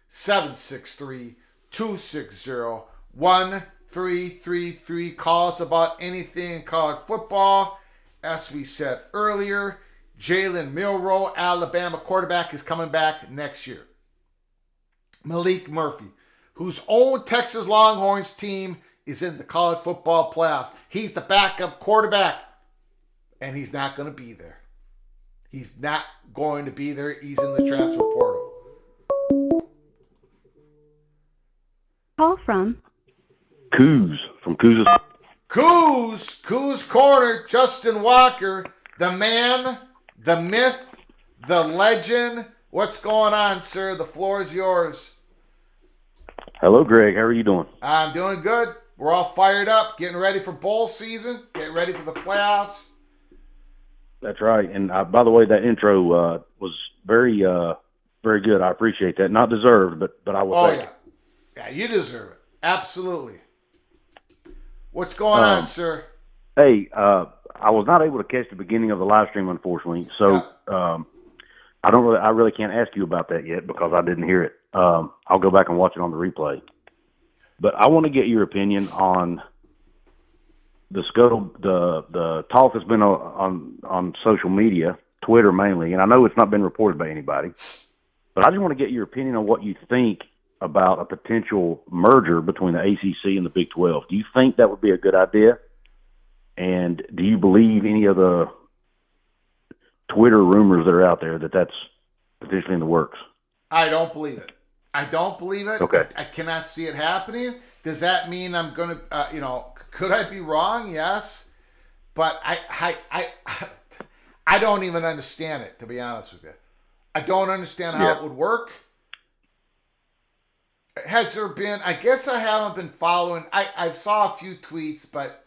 763-260-1333. Calls about anything in college football. As we said earlier, Jalen Milroe, Alabama quarterback, is coming back next year. Malik Murphy, whose own Texas Longhorns team is in the college football playoffs. He's the backup quarterback, and he's not going to be there. He's not going to be there. He's in the transfer portal.
Call from
Coos from Coos.
Coos Corner, Justin Walker, the man, the myth, the legend. What's going on, sir? The floor is yours.
Hello, Greg. How are you doing?
I'm doing good. We're all fired up, getting ready for bowl season, getting ready for the playoffs.
That's right. And by the way, that intro was very, very good. I appreciate that. Not deserved, but I will take it.
Yeah, you deserve it. Absolutely. What's going on, sir?
Hey, I was not able to catch the beginning of the live stream, unfortunately. So I really can't ask you about that yet because I didn't hear it. I'll go back and watch it on the replay. But I want to get your opinion on the talk has been on social media, Twitter mainly, and I know it's not been reported by anybody, but I just want to get your opinion on what you think about a potential merger between the ACC and the Big 12. Do you think that would be a good idea? And do you believe any of the Twitter rumors that are out there that that's potentially in the works?
I don't believe it. I don't believe it.
Okay.
I cannot see it happening. Does that mean I'm going to, could I be wrong? Yes. But I don't even understand it, to be honest with you. I don't understand how it would work. Has there been, I guess I haven't been following, I saw a few tweets, but,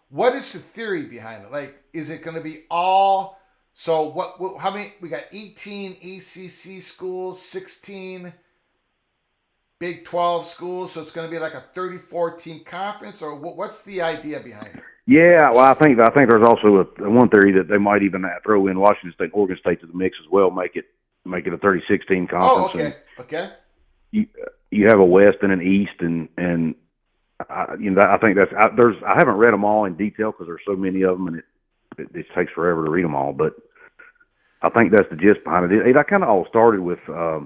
what is the theory behind it? Like, is it going to be all, so how many, we got 18 ACC schools, 16 Big 12 schools, so it's going to be like a 34-team conference, or what's the idea behind it?
Yeah, well, I think there's also one theory that they might even throw in Washington State and Oregon State to the mix as well, make it a 36-team conference.
Oh, okay, okay.
You have a West and an East, and I think that's I haven't read them all in detail because there's so many of them, and it takes forever to read them all. But I think that's the gist behind it. It kind of all started with I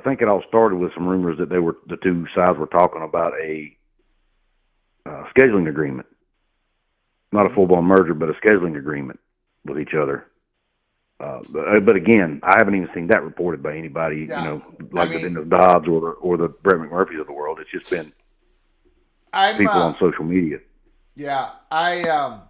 think it all started with some rumors that the two sides were talking about a scheduling agreement, not a full-blown merger, but a scheduling agreement with each other. But again, I haven't even seen that reported by anybody, the Dobbs or the Brett McMurphys of the world. It's just been people on social media.
Yeah, I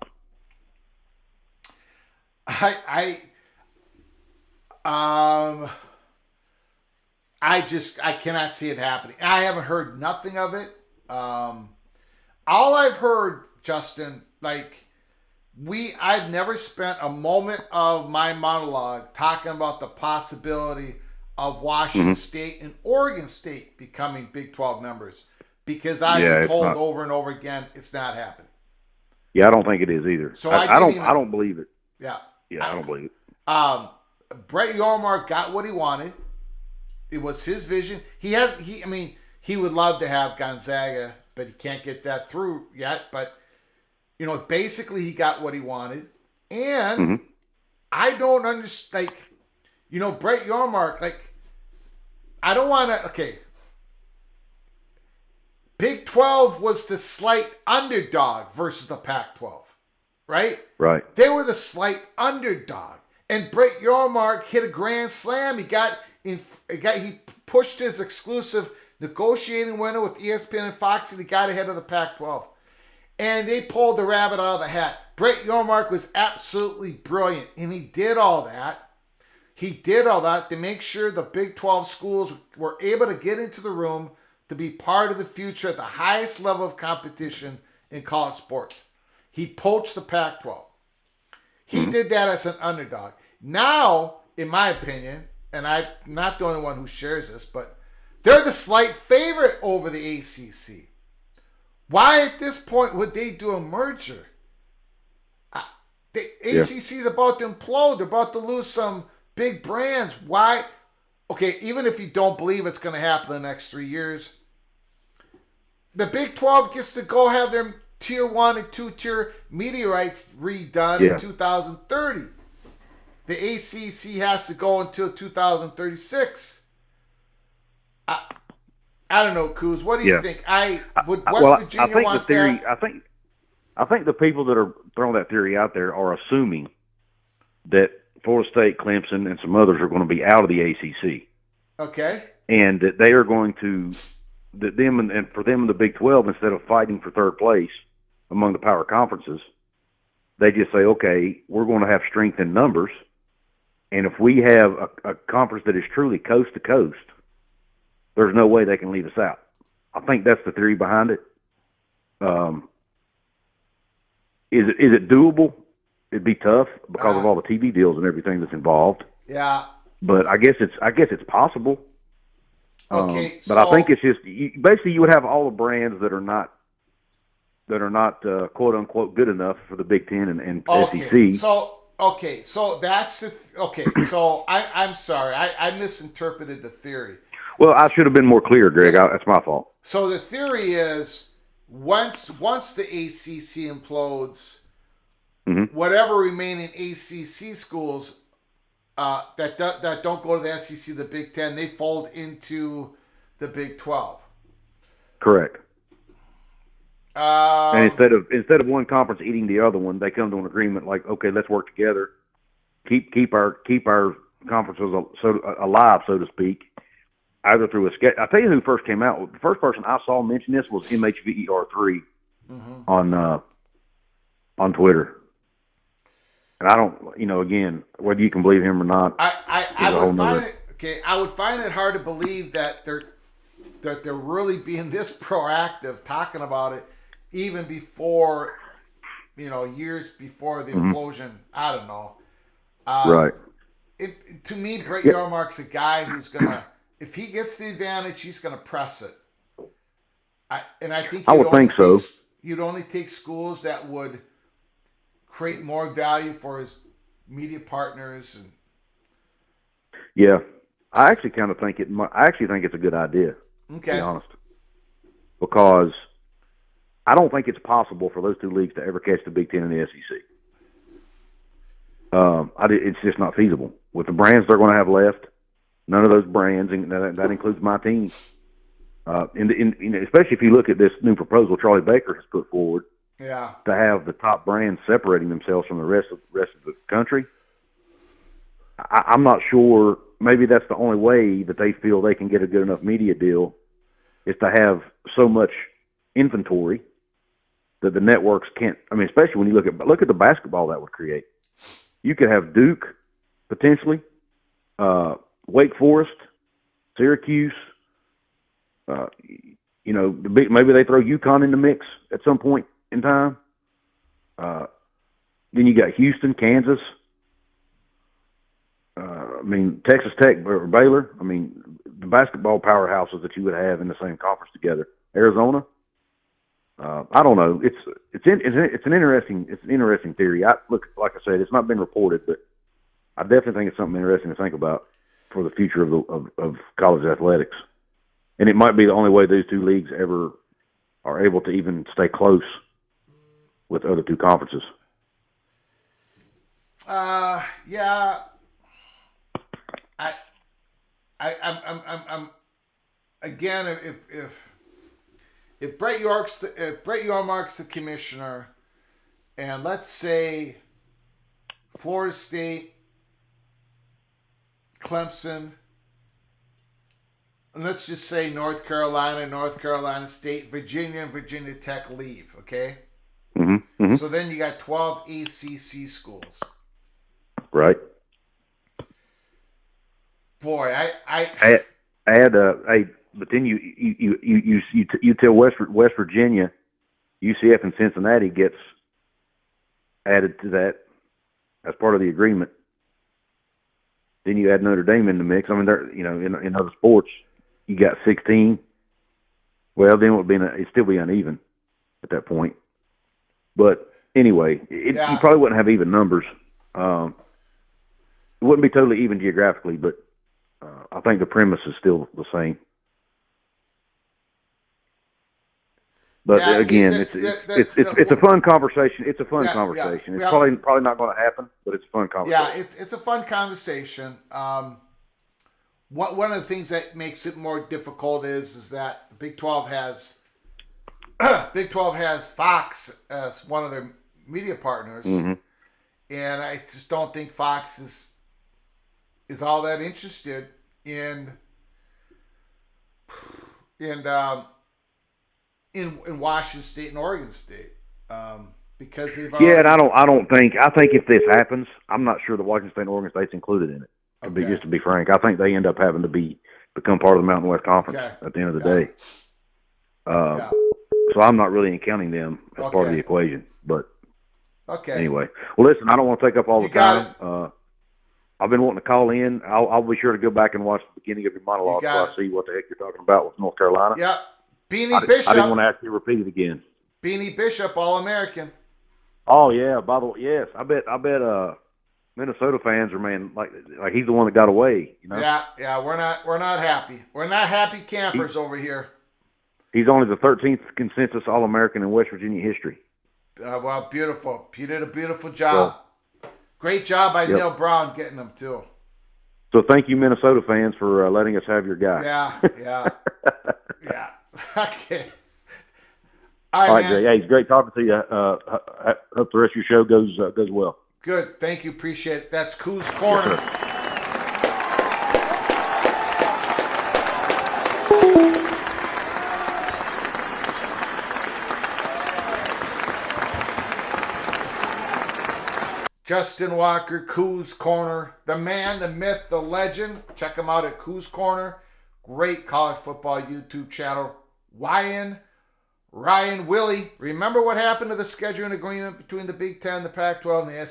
cannot see it happening. I haven't heard nothing of it. All I've heard, Justin, I've never spent a moment of my monologue talking about the possibility of Washington State and Oregon State becoming Big 12 members, because I've been told over and over again it's not happening.
Yeah, I don't think it is either. So I don't believe it.
Yeah.
Yeah, I don't believe it.
Brett Yormark got what he wanted. It was his vision. He would love to have Gonzaga, but he can't get that through yet. But, basically he got what he wanted. And I don't understand, Brett Yormark, I don't want to, okay. Big 12 was the slight underdog versus the Pac-12, right?
Right.
They were the slight underdog. And Brett Yormark hit a grand slam. He pushed his exclusive negotiating window with ESPN and Fox, and he got ahead of the Pac-12. And they pulled the rabbit out of the hat. Brett Yormark was absolutely brilliant, and he did all that. He did all that to make sure the Big 12 schools were able to get into the room to be part of the future at the highest level of competition in college sports. He poached the Pac-12. He did that as an underdog. Now, in my opinion, and I'm not the only one who shares this, but they're the slight favorite over the ACC. Why at this point would they do a merger? The ACC is about to implode. They're about to lose some big brands. Why? Okay, even if you don't believe it's going to happen in the next 3 years, the Big 12 gets to go have their Tier 1 and 2 tier media rights redone in 2030. The ACC has to go until 2036. I don't know, Kuz. What do you think? West Virginia want that?
I think the people that are throwing that theory out there are assuming that Florida State, Clemson, and some others are going to be out of the ACC.
Okay.
And that they are going to, and for them in the Big 12, instead of fighting for third place among the power conferences, they just say, okay, we're going to have strength in numbers. And if we have a conference that is truly coast to coast, there's no way they can leave us out. I think that's the theory behind it. Is it doable? It'd be tough because of all the TV deals and everything that's involved.
Yeah. But
I guess it's possible.
Okay.
But I think it's just basically you would have all the brands that are not quote unquote good enough for the Big Ten and SEC.
So that's so I'm sorry, I misinterpreted the theory.
Well, I should have been more clear, Greg. That's my fault.
So the theory is once the ACC implodes,
Mm-hmm.
whatever remaining ACC schools that don't go to the SEC, the Big Ten, they fold into the Big 12.
Correct. And
Um,
instead of one conference eating the other one, they come to an agreement like, okay, let's work together, keep our conferences alive, so to speak, either through a sketch. I'll tell you who first came out. The first person I saw mention this was MHVER3 on Twitter. And I don't, again, whether you can believe him or not,
I would find it I would find it hard to believe that they're really being this proactive, talking about it even before, years before the implosion. I don't know.
Right.
To me, Brett Yormark's a guy who's gonna, if he gets the advantage, he's gonna press it. I think
I would think so.
You'd only take schools that would create more value for his media partners. And
yeah, I actually kind of think it's a good idea.
Okay.
To be honest, because I don't think it's possible for those two leagues to ever catch the Big Ten and the SEC. It's just not feasible with the brands they're going to have left. None of those brands, and that includes my team. Especially if you look at this new proposal Charlie Baker has put forward,
yeah,
to have the top brands separating themselves from the rest of the country. I'm not sure. Maybe that's the only way that they feel they can get a good enough media deal, is to have so much inventory that the networks can't. I mean, especially when you look at the basketball that would create. You could have Duke potentially, Wake Forest, Syracuse. Maybe they throw UConn in the mix at some point in time. Then you got Houston, Kansas. Texas Tech or Baylor. The basketball powerhouses that you would have in the same conference together. Arizona. I don't know. It's an interesting theory. Like I said, it's not been reported, but I definitely think it's something interesting to think about for the future of college athletics. And it might be the only way those two leagues ever are able to even stay close with the other two conferences.
Yeah. I'm again, if Brett Yormark's the commissioner, and let's say Florida State, Clemson, and let's just say North Carolina State, Virginia, and Virginia Tech leave, okay?
Mm-hmm. Mm-hmm.
So then you got 12 ACC schools.
Right.
Boy,
but then you tell West Virginia, UCF, and Cincinnati gets added to that as part of the agreement. Then you add Notre Dame in the mix. In other sports, you got 16. Well, then it'd still be uneven at that point. But anyway, you probably wouldn't have even numbers. It wouldn't be totally even geographically, but I think the premise is still the same. But again, it's a fun conversation. It's a fun conversation. It's probably not going to happen, but it's a fun conversation.
Yeah, it's a fun conversation. One of the things that makes it more difficult is that the Big 12 has Fox as one of their media partners,
mm-hmm.
and I just don't think Fox is all that interested in Washington State and Oregon State, because they've already...
Yeah, and I think if this happens, I'm not sure that Washington State and Oregon State's included in it. Just to be frank, I think they end up having to become part of the Mountain West Conference at the end of the day. So I'm not really counting them as part of the equation. But anyway, well, listen, I don't want to take up all the time. I've been wanting to call in. I'll be sure to go back and watch the beginning of your monologue so I see what the heck you're talking about with North Carolina.
Yeah. Beanie Bishop.
I didn't want to ask you to repeat it again.
Beanie Bishop, All-American.
Oh yeah. By the way, yes, I bet. Minnesota fans are like he's the one that got away.
Yeah. We're not happy. We're not happy campers over here.
He's only the 13th consensus All-American in West Virginia history.
Well, beautiful. You did a beautiful job. Great job by Neil Brown getting him, too.
So thank you, Minnesota fans, for letting us have your guy.
Yeah. Okay.
All right, Jay. Yeah, it's great talking to you. Hope the rest of your show goes well.
Good. Thank you. Appreciate it. That's Coos Corner.
Yes,
Justin Walker, Coos Corner, the man, the myth, the legend. Check him out at Coos Corner. Great college football YouTube channel. Ryan Willie. Remember what happened to the scheduling agreement between the Big Ten, the Pac-12, and the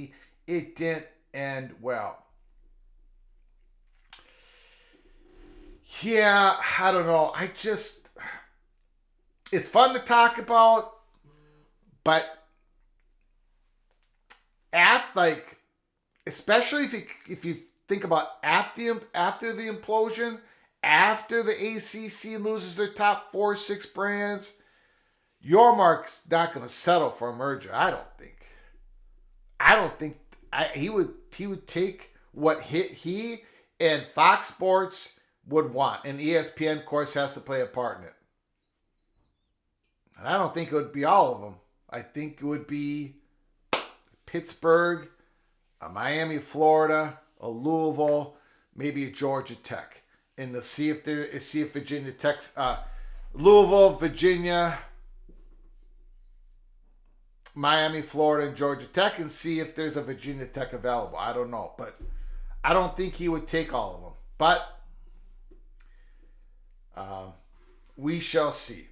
ACC? It didn't end well. Yeah, I don't know. It's fun to talk about, but especially if you think about after the implosion, after the ACC loses their top 4-6 brands, Yormark's not going to settle for a merger. I don't think he would take what he and Fox Sports would want, and ESPN, of course, has to play a part in it. And I don't think it would be all of them. I think it would be Pittsburgh, a Miami, Florida, a Louisville, maybe a Georgia Tech, and to see if Virginia Tech's Louisville, Virginia, Miami, Florida, and Georgia Tech, and see if there's a Virginia Tech available. I don't know, but I don't think he would take all of them. But we shall see.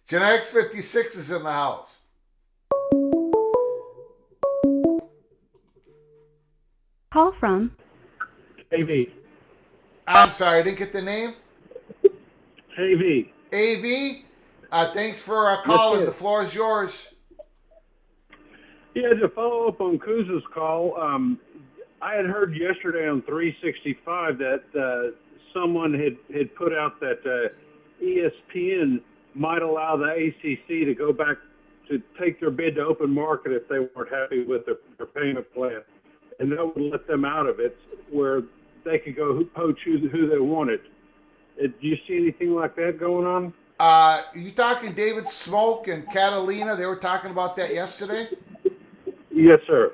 Genetics 56 is in the house.
Call from
AV.
I'm sorry, I didn't get the name.
AV.
AV, thanks for calling. The floor is yours.
Yeah, to follow up on Kuz's call, I had heard yesterday on 365 that someone had put out that ESPN might allow the ACC to go back to take their bid to open market if they weren't happy with their payment plan. And that would let them out of it where they could go poach who they wanted. Do you see anything like that going on?
You talking David Smoke and Catalina? They were talking about that yesterday?
Yes, sir.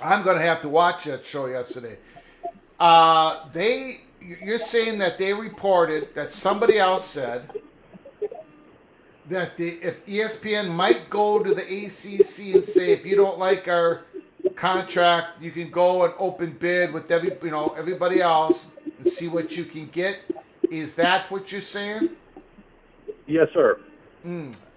I'm going to have to watch that show yesterday. You're saying that they reported that somebody else said that if ESPN might go to the ACC and say, if you don't like our contract, you can go and open bid with everybody else and see what you can get. Is that what you're saying?
Yes, sir.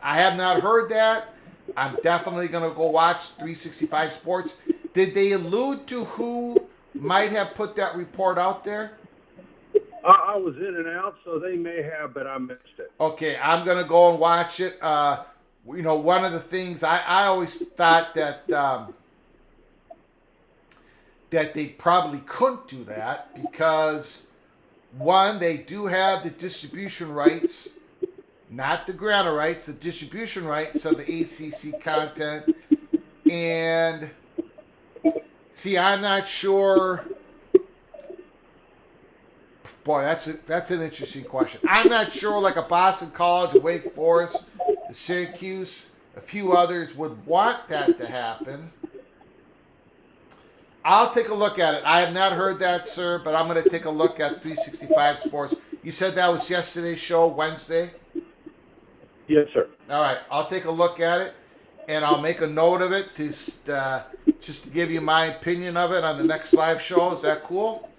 I have not heard that. I'm definitely going to go watch 365 Sports. Did they allude to who might have put that report out there?
I was in and out, so they may have, but I missed it.
Okay, I'm going to go and watch it. One of the things I always thought that they probably couldn't do that because, one, they do have the distribution rights, not the grant rights, the distribution rights of the ACC content. And, see, I'm not sure. Boy, that's an interesting question. I'm not sure like a Boston College, a Wake Forest, a Syracuse, a few others would want that to happen. I'll take a look at it. I have not heard that, sir, but I'm going to take a look at 365 Sports. You said that was yesterday's show, Wednesday?
Yes, sir.
All right. I'll take a look at it, and I'll make a note of it just to give you my opinion of it on the next live show. Is that cool?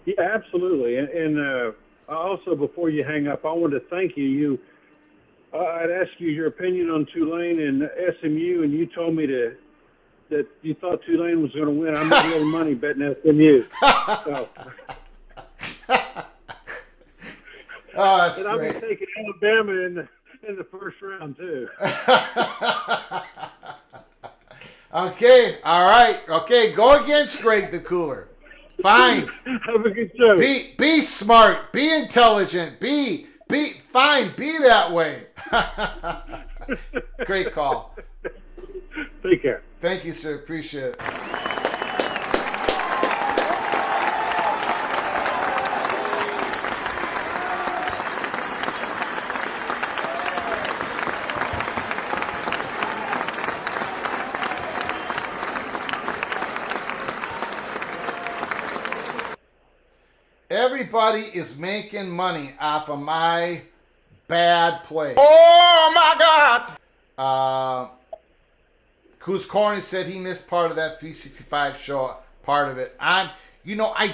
Yeah, absolutely. And also, before you hang up, I wanted to thank you. I'd asked you your opinion on Tulane and SMU, and you told me that you thought Tulane was going to win. I made a little money betting SMU. So.
Oh, that's
And I'll be
great.
taking Alabama in the first round too.
Okay, all right. Okay, go against Greg the Cooler. Fine.
Have a good show.
Be smart. Be intelligent. Be fine. Be that way. Great call.
Take care.
Thank you, sir. Appreciate it. Everybody is making money off of my bad play.
Oh my God!
Coos Corny said he missed part of that 365 show, part of it. I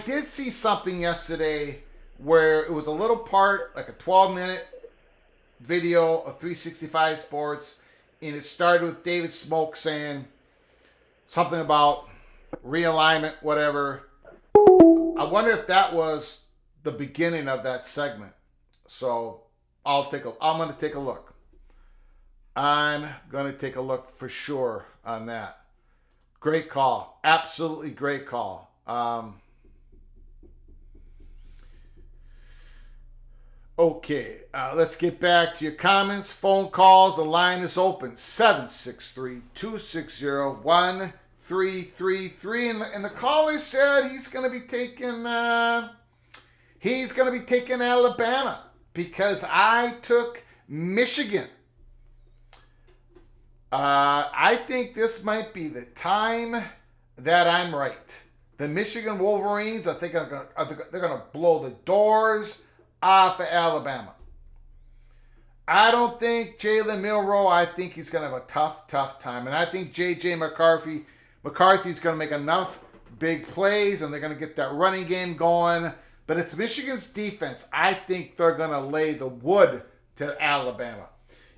did see something yesterday where it was a little part, like a 12-minute video of 365 Sports, and it started with David Smoke saying something about realignment, whatever. I wonder if that was the beginning of that segment. So I'm going to take a look. I'm going to take a look for sure on that. Great call. Absolutely great call. Okay, let's get back to your comments, phone calls. The line is open, 763-260-1333. And the caller said he's going to be taking Alabama because I took Michigan. I think this might be the time that I'm right. The Michigan Wolverines, I think they're going to blow the doors off of Alabama. I don't think Jalen Milroe, I think he's going to have a tough time. And I think J.J. McCarthy's going to make enough big plays, and they're going to get that running game going. But it's Michigan's defense. I think they're going to lay the wood to Alabama.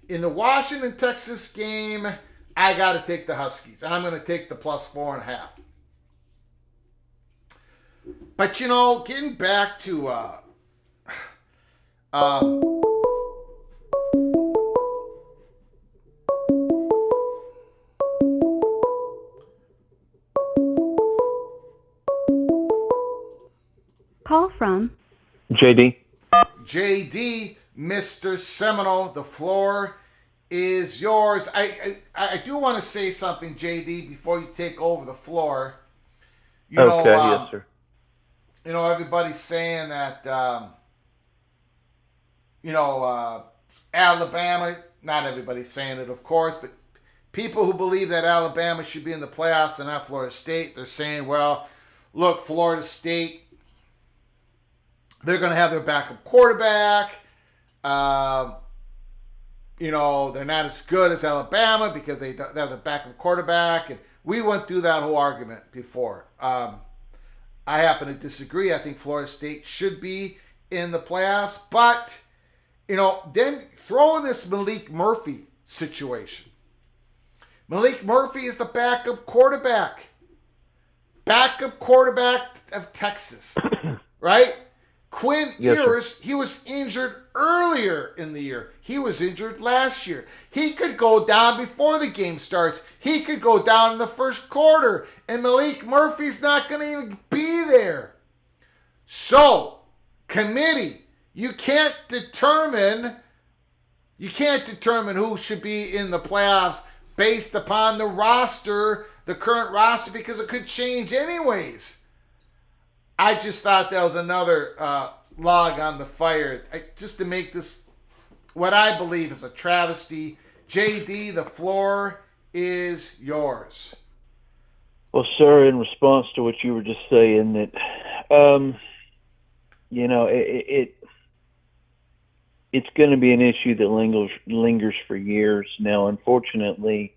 In the Washington-Texas game, I got to take the Huskies. And I'm going to take the +4.5. But, getting back to...
Call from
JD.
JD, Mr. Seminole, the floor is yours. I do want to say something, JD, before you take over the floor.
Yes, sir.
Everybody's saying that, Alabama, not everybody's saying it, of course, but people who believe that Alabama should be in the playoffs and not Florida State, they're saying, well, look, Florida State, they're going to have their backup quarterback. They're not as good as Alabama because they have the backup quarterback. And we went through that whole argument before. I happen to disagree. I think Florida State should be in the playoffs. But, then throw in this Malik Murphy situation. Malik Murphy is the backup quarterback. Backup quarterback of Texas. Right? Quinn Ewers, he was injured earlier in the year. He was injured last year. He could go down before the game starts. He could go down in the first quarter. And Malik Murphy's not going to even be there. So, committee, you can't determine who should be in the playoffs based upon the current roster, because it could change anyways. I just thought that was another log on the fire, just to make this what I believe is a travesty. JD, the floor is yours.
Well, sir, in response to what you were just saying, that it's going to be an issue that lingers for years. Now, unfortunately,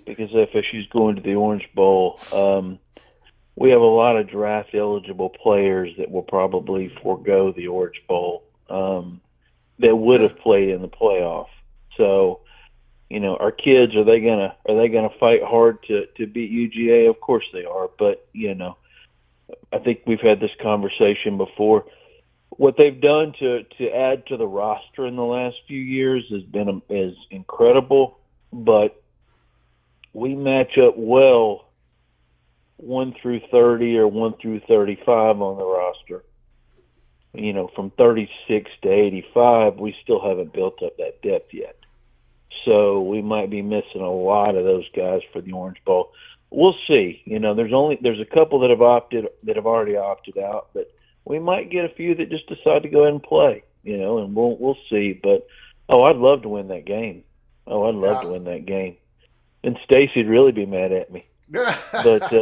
because FSU's going to the Orange Bowl, we have a lot of draft-eligible players that will probably forego the Orange Bowl that would have played in the playoff. So, our kids, are they gonna fight hard to beat UGA? Of course they are. But I think we've had this conversation before. what they've done to add to the roster in the last few years is incredible, but we match up well 1 through 30 or 1 through 35 on the roster. You know, from 36 to 85, we still haven't built up that depth yet. So we might be missing a lot of those guys for the Orange Bowl. We'll see. You know, there's a couple that have already opted out, but we might get a few that just decide to go ahead and play. You know, and we'll see. But I'd love to win that game. I'd love to win that game. And Stacy'd really be mad at me. But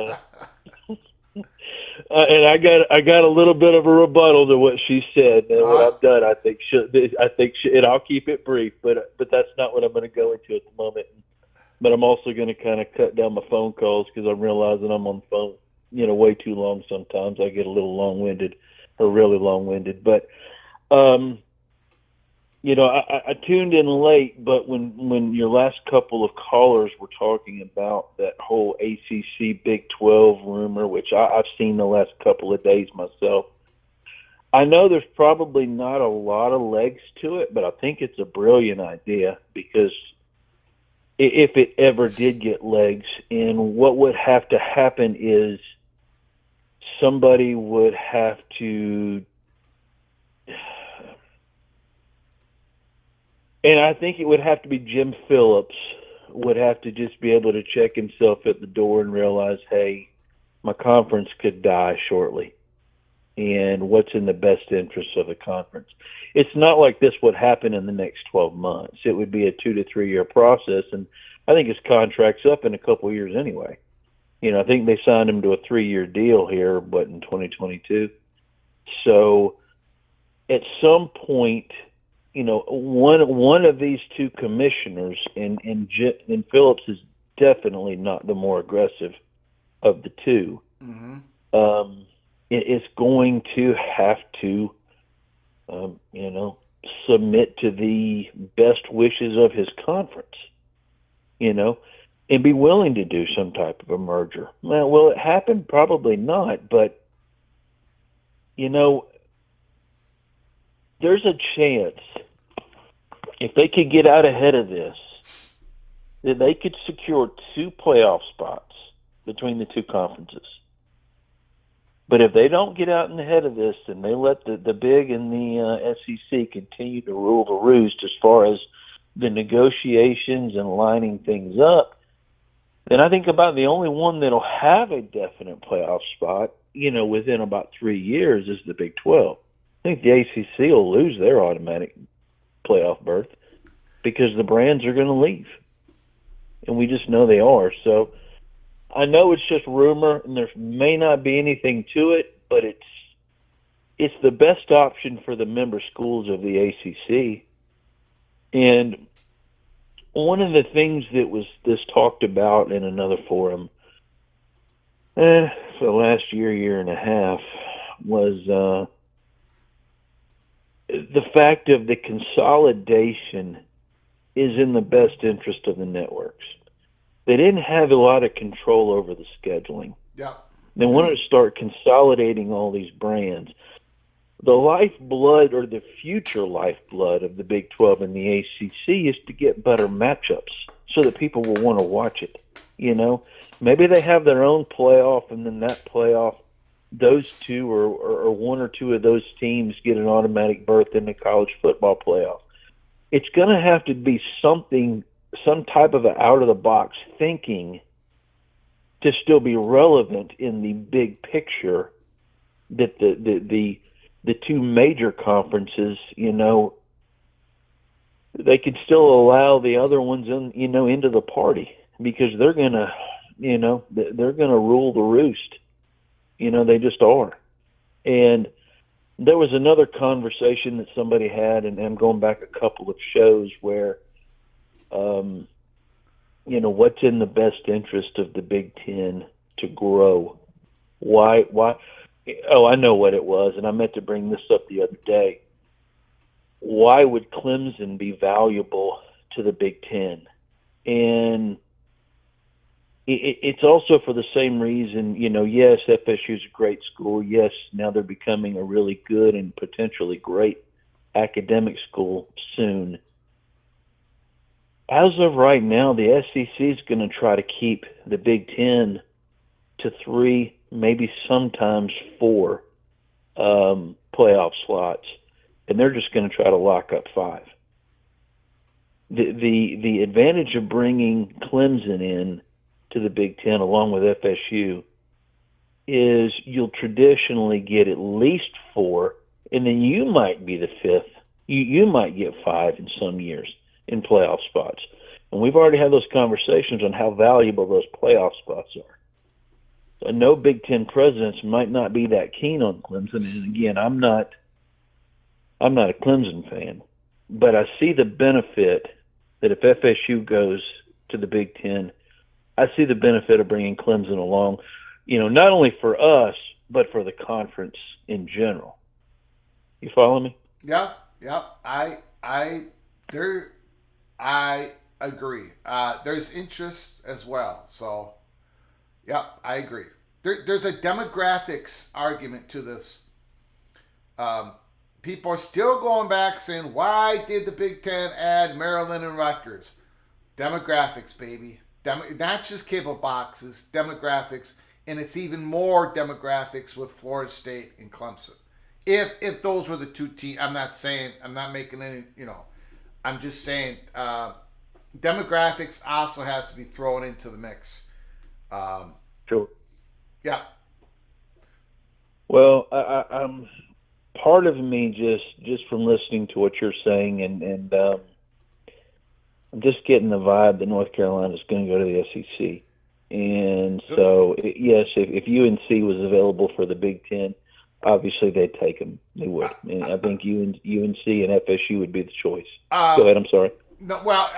and I got a little bit of a rebuttal to what she said. And what I've done, I think, and I'll keep it brief. But that's not what I'm going to go into at the moment. But I'm also going to kind of cut down my phone calls because I'm realizing I'm on the phone, you know, way too long sometimes. I get a little long-winded or really long-winded. But, you know, I tuned in late, but when your last couple of callers were talking about that whole ACC Big 12 rumor, which I've seen the last couple of days myself, I know there's probably not a lot of legs to it, but I think it's a brilliant idea because if it ever did get legs, and what would have to happen is somebody would have to, and I think it would have to be Jim Phillips would have to just be able to check himself at the door and realize, hey, my conference could die shortly. And what's in the best interest of the conference? It's not like this would happen in the next 12 months. It would be a 2 to 3 year process. And I think his contract's up in a couple of years anyway. You know, I think they signed him to a 3-year deal here, but in 2022. So at some point, you know, one of these two commissioners, and Phillips is definitely not the more aggressive of the two. Mm-hmm. It's going to have to, you know, submit to the best wishes of his conference, you know, and be willing to do some type of a merger. Well, will it happen? Probably not, but, you know, there's a chance if they could get out ahead of this, that they could secure 2 playoff spots between the two conferences. But if they don't get out ahead of this and they let the Big and the SEC continue to rule the roost as far as the negotiations and lining things up, then I think about the only one that'll have a definite playoff spot, you know, within about 3 years is the Big 12. I think the ACC will lose their automatic playoff berth because the brands are going to leave. And we just know they are. So I know it's just rumor and there may not be anything to it, but it's the best option for the member schools of the ACC. And one of the things that was this talked about in another forum for the last year and a half was the fact of the consolidation is in the best interest of the networks. They didn't have a lot of control over the scheduling.
Yeah.
They wanted to start consolidating all these brands. The lifeblood or the future lifeblood of the Big 12 and the ACC is to get better matchups so that people will want to watch it. You know, maybe they have their own playoff, and then that playoff, those two or one or two of those teams get an automatic berth in the college football playoff. It's going to have to be some type of out-of-the-box thinking to still be relevant in the big picture that the two major conferences, you know, they could still allow the other ones in, you know, into the party because they're going to, you know, they're going to rule the roost. You know, they just are. And there was another conversation that somebody had, and I'm going back a couple of shows where, you know, what's in the best interest of the Big Ten to grow? Why? Oh, I know what it was, and I meant to bring this up the other day. Why would Clemson be valuable to the Big Ten? And it's also for the same reason, yes, FSU is a great school. Yes, now they're becoming a really good and potentially great academic school soon. As of right now, the SEC is going to try to keep the Big Ten to 3, maybe sometimes 4 playoff slots, and they're just going to try to lock up 5. The advantage of bringing Clemson in to the Big Ten along with FSU is you'll traditionally get at least 4, and then you might be the 5th. You might get 5 in some years in playoff spots. And we've already had those conversations on how valuable those playoff spots are. So I know Big Ten presidents might not be that keen on Clemson. And again, I'm not a Clemson fan, but I see the benefit that if FSU goes to the Big Ten, I see the benefit of bringing Clemson along, not only for us, but for the conference in general. You follow me?
Yeah. I agree. There's interest as well. So, yeah, I agree. There's a demographics argument to this. People are still going back saying, why did the Big Ten add Maryland and Rutgers? Demographics, baby. Not just cable boxes, demographics, and it's even more demographics with Florida State and Clemson. If those were the 2 teams, I'm not making any, I'm just saying demographics also has to be thrown into the mix.
Sure.
Yeah.
Well, I'm part of me just from listening to what you're saying, and I'm just getting the vibe that North Carolina is going to go to the SEC. And so, yes, if UNC was available for the Big Ten, obviously they'd take them. They would. And I think UNC and FSU would be the choice. Go ahead. I'm sorry.
No, well,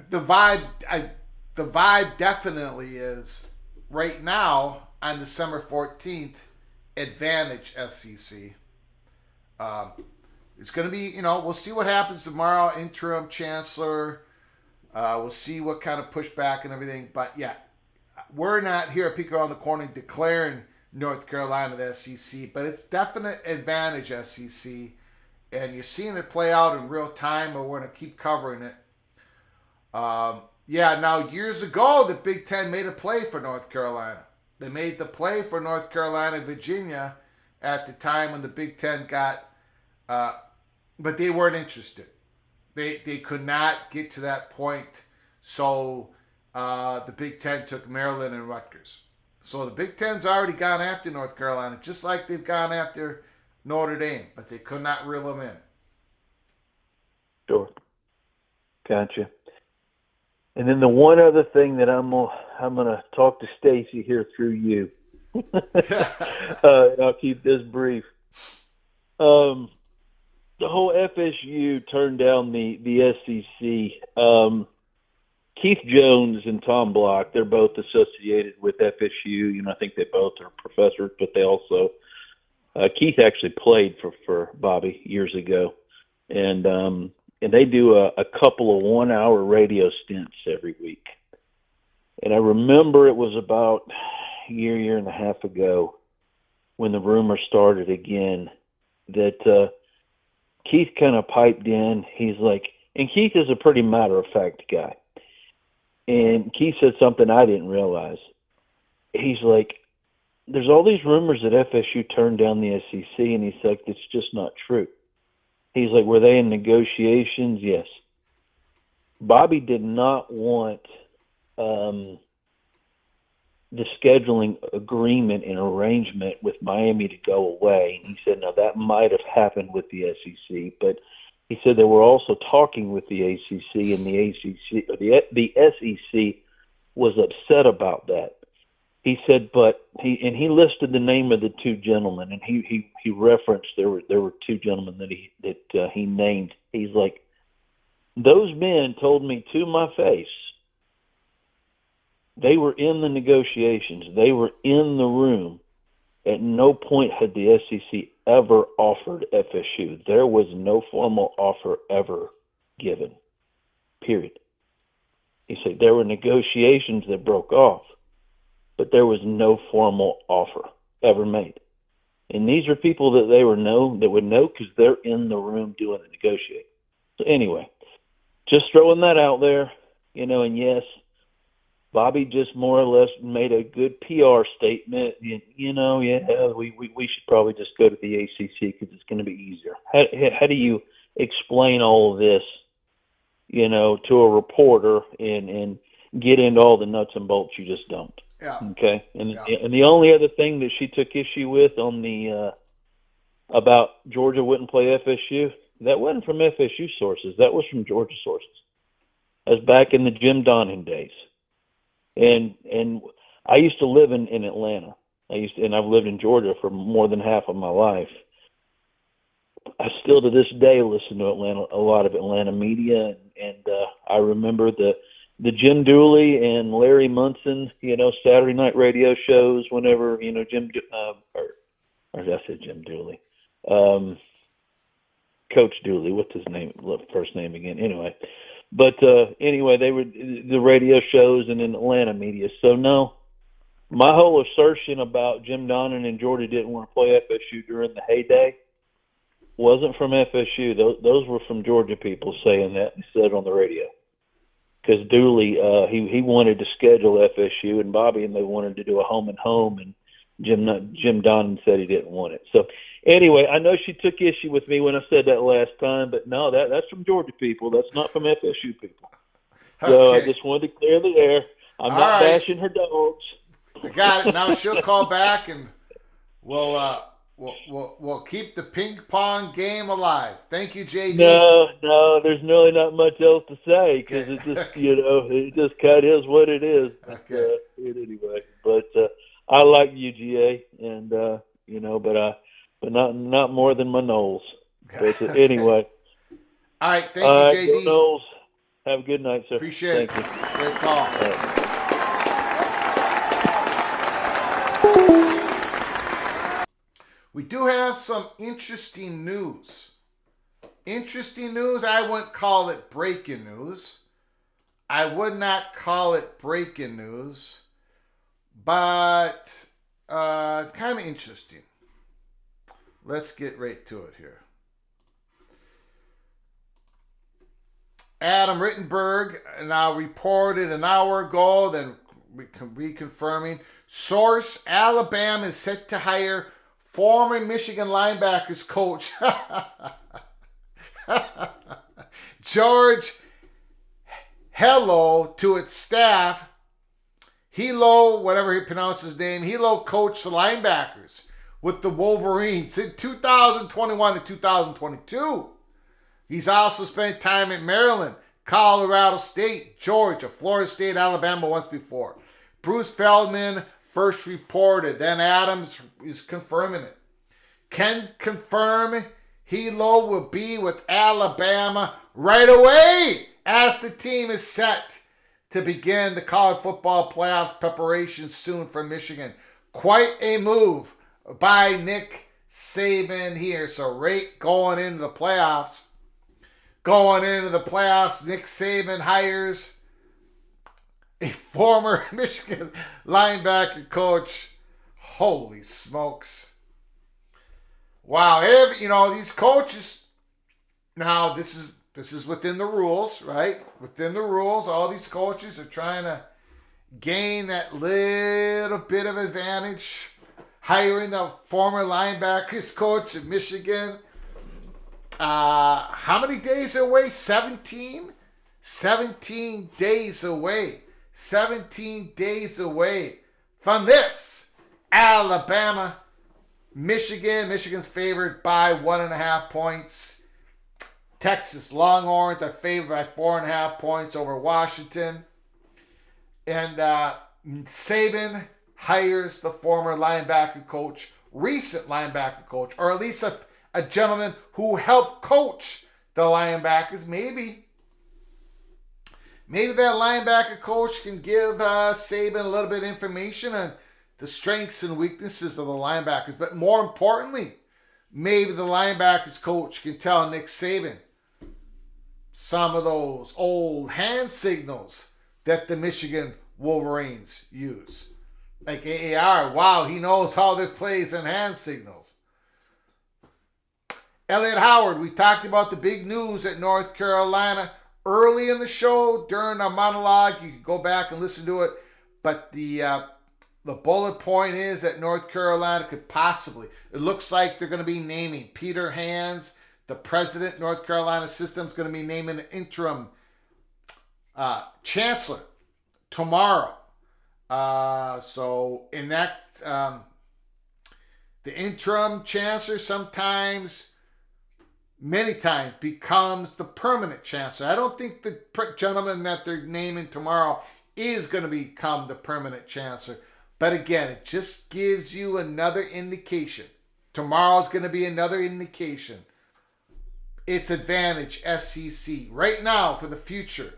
the vibe definitely is right now on December 14th, advantage SEC. It's going to be, we'll see what happens tomorrow. Interim chancellor. We'll see what kind of pushback and everything. But yeah, we're not here at Peek Around the Corner declaring North Carolina the SEC, but it's definite advantage SEC. And you're seeing it play out in real time, and we're going to keep covering it. Now years ago, the Big Ten made a play for North Carolina. They made the play for North Carolina and Virginia at the time when the Big Ten got, but they weren't interested. They could not get to that point, so the Big Ten took Maryland and Rutgers. So the Big Ten's already gone after North Carolina, just like they've gone after Notre Dame, but they could not reel them in.
Sure. Gotcha. And then the one other thing that I'm gonna talk to Stacy here through you. I'll keep this brief. The whole FSU turned down the SEC. Keith Jones and Tom Block, they're both associated with FSU. I think they both are professors, but they also Keith actually played for Bobby years ago, and they do a couple of 1-hour radio stints every week. And I remember it was about a year and a half ago when the rumor started again that Keith kind of piped in. He's like, and Keith is a pretty matter-of-fact guy. And Keith said something I didn't realize. He's like, there's all these rumors that FSU turned down the SEC, and he's like, it's just not true. He's like, were they in negotiations? Yes. Bobby did not want the scheduling agreement and arrangement with Miami to go away. And he said, now that might have happened with the SEC, but he said they were also talking with the ACC, and the SEC was upset about that. He said, but he listed the name of the 2 gentlemen, and he referenced there were 2 gentlemen that he named. He's like, those men told me to my face they were in the negotiations. They were in the room. At no point had the SEC ever offered FSU. There was no formal offer ever given, period. He said there were negotiations that broke off, but there was no formal offer ever made. And these are people that would know because they're in the room doing the negotiating. So anyway, just throwing that out there, and yes, Bobby just more or less made a good PR statement. We should probably just go to the ACC because it's going to be easier. How do you explain all of this, to a reporter and get into all the nuts and bolts? You just don't.
Yeah.
Okay. And the only other thing that she took issue with on the about Georgia wouldn't play FSU, that wasn't from FSU sources. That was from Georgia sources. That was back in the Jim Donnan days. And I used to live in Atlanta. And I've lived in Georgia for more than half of my life. I still to this day listen to a lot of Atlanta media, and I remember the Jim Dooley and Larry Munson, Saturday night radio shows. Whenever Jim, or I said Jim Dooley, Coach Dooley. What's his name? First name again? Anyway. But anyway, they were the radio shows and in Atlanta media. So no, my whole assertion about Jim Donnan and Georgia didn't want to play FSU during the heyday wasn't from FSU. Those were from Georgia people saying that and said on the radio. Because Dooley, he wanted to schedule FSU, and Bobby and they wanted to do a home and home, and Jim Donnan said he didn't want it. So anyway, I know she took issue with me when I said that last time, but no, that's from Georgia people. That's not from FSU people. So I just wanted to clear the air. I'm not bashing her dogs.
I got it. Now she'll call back, and we'll keep the ping pong game alive. Thank you, JD.
No, there's really not much else to say because it's just it just kind of is what it is.
Okay.
Anyway, but I like UGA, and but not more than my Knowles. But anyway.
All right, thank you, JD.
Knowles. Have a good night, sir.
Appreciate
Thank
it.
you.
Great call. We do have some interesting news. Interesting news, I wouldn't call it breaking news. I would not call it breaking news, but kind of interesting. Let's get right to it here. Adam Rittenberg now reported an hour ago, then reconfirming. Source, Alabama is set to hire former Michigan linebackers coach George Hello to its staff. Helo, whatever he pronounced his name, Helo coached the linebackers with the Wolverines in 2021 and 2022. He's also spent time in Maryland, Colorado State, Georgia, Florida State, Alabama once before. Bruce Feldman first reported, then Adams is confirming it. Can confirm Helo will be with Alabama right away as the team is set to begin the college football playoffs preparations soon for Michigan. Quite a move by Nick Saban here. So right going into the playoffs, Nick Saban hires a former Michigan linebacker coach. Holy smokes. Wow. These coaches, now this is within the rules, right? Within the rules, all these coaches are trying to gain that little bit of advantage. Hiring the former linebackers coach of Michigan. How many days away? 17? 17 days away. 17 days away from this. Alabama, Michigan. Michigan's favored by 1.5 points. Texas Longhorns are favored by 4.5 points over Washington. And Saban hires the former linebacker coach, recent linebacker coach, or at least a gentleman who helped coach the linebackers. Maybe that linebacker coach can give Saban a little bit of information on the strengths and weaknesses of the linebackers. But more importantly, maybe the linebackers coach can tell Nick Saban some of those old hand signals that the Michigan Wolverines use. Like AAR, wow, he knows how they plays and hand signals. Elliot Howard, we talked about the big news at North Carolina early in the show during our monologue. You can go back and listen to it. But the bullet point is that North Carolina could possibly, it looks like they're going to be naming Peter Hands, the president, North Carolina system, is going to be naming an interim chancellor tomorrow. So in that, the interim chancellor sometimes, many times, becomes the permanent chancellor. I don't think the gentleman that they're naming tomorrow is going to become the permanent chancellor. But again, it just gives you another indication. Tomorrow's going to be another indication. It's advantage SEC right now for the future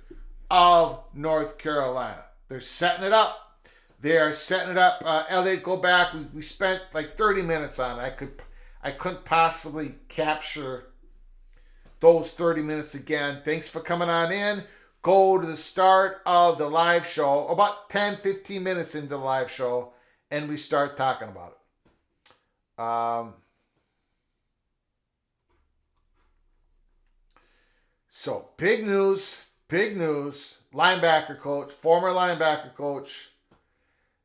of North Carolina. They're setting it up. They are setting it up. Elliot, go back. We spent like 30 minutes on it. I couldn't possibly capture those 30 minutes again. Thanks for coming on in. Go to the start of the live show, about 10, 15 minutes into the live show, and we start talking about it. So, big news. Linebacker coach, former linebacker coach,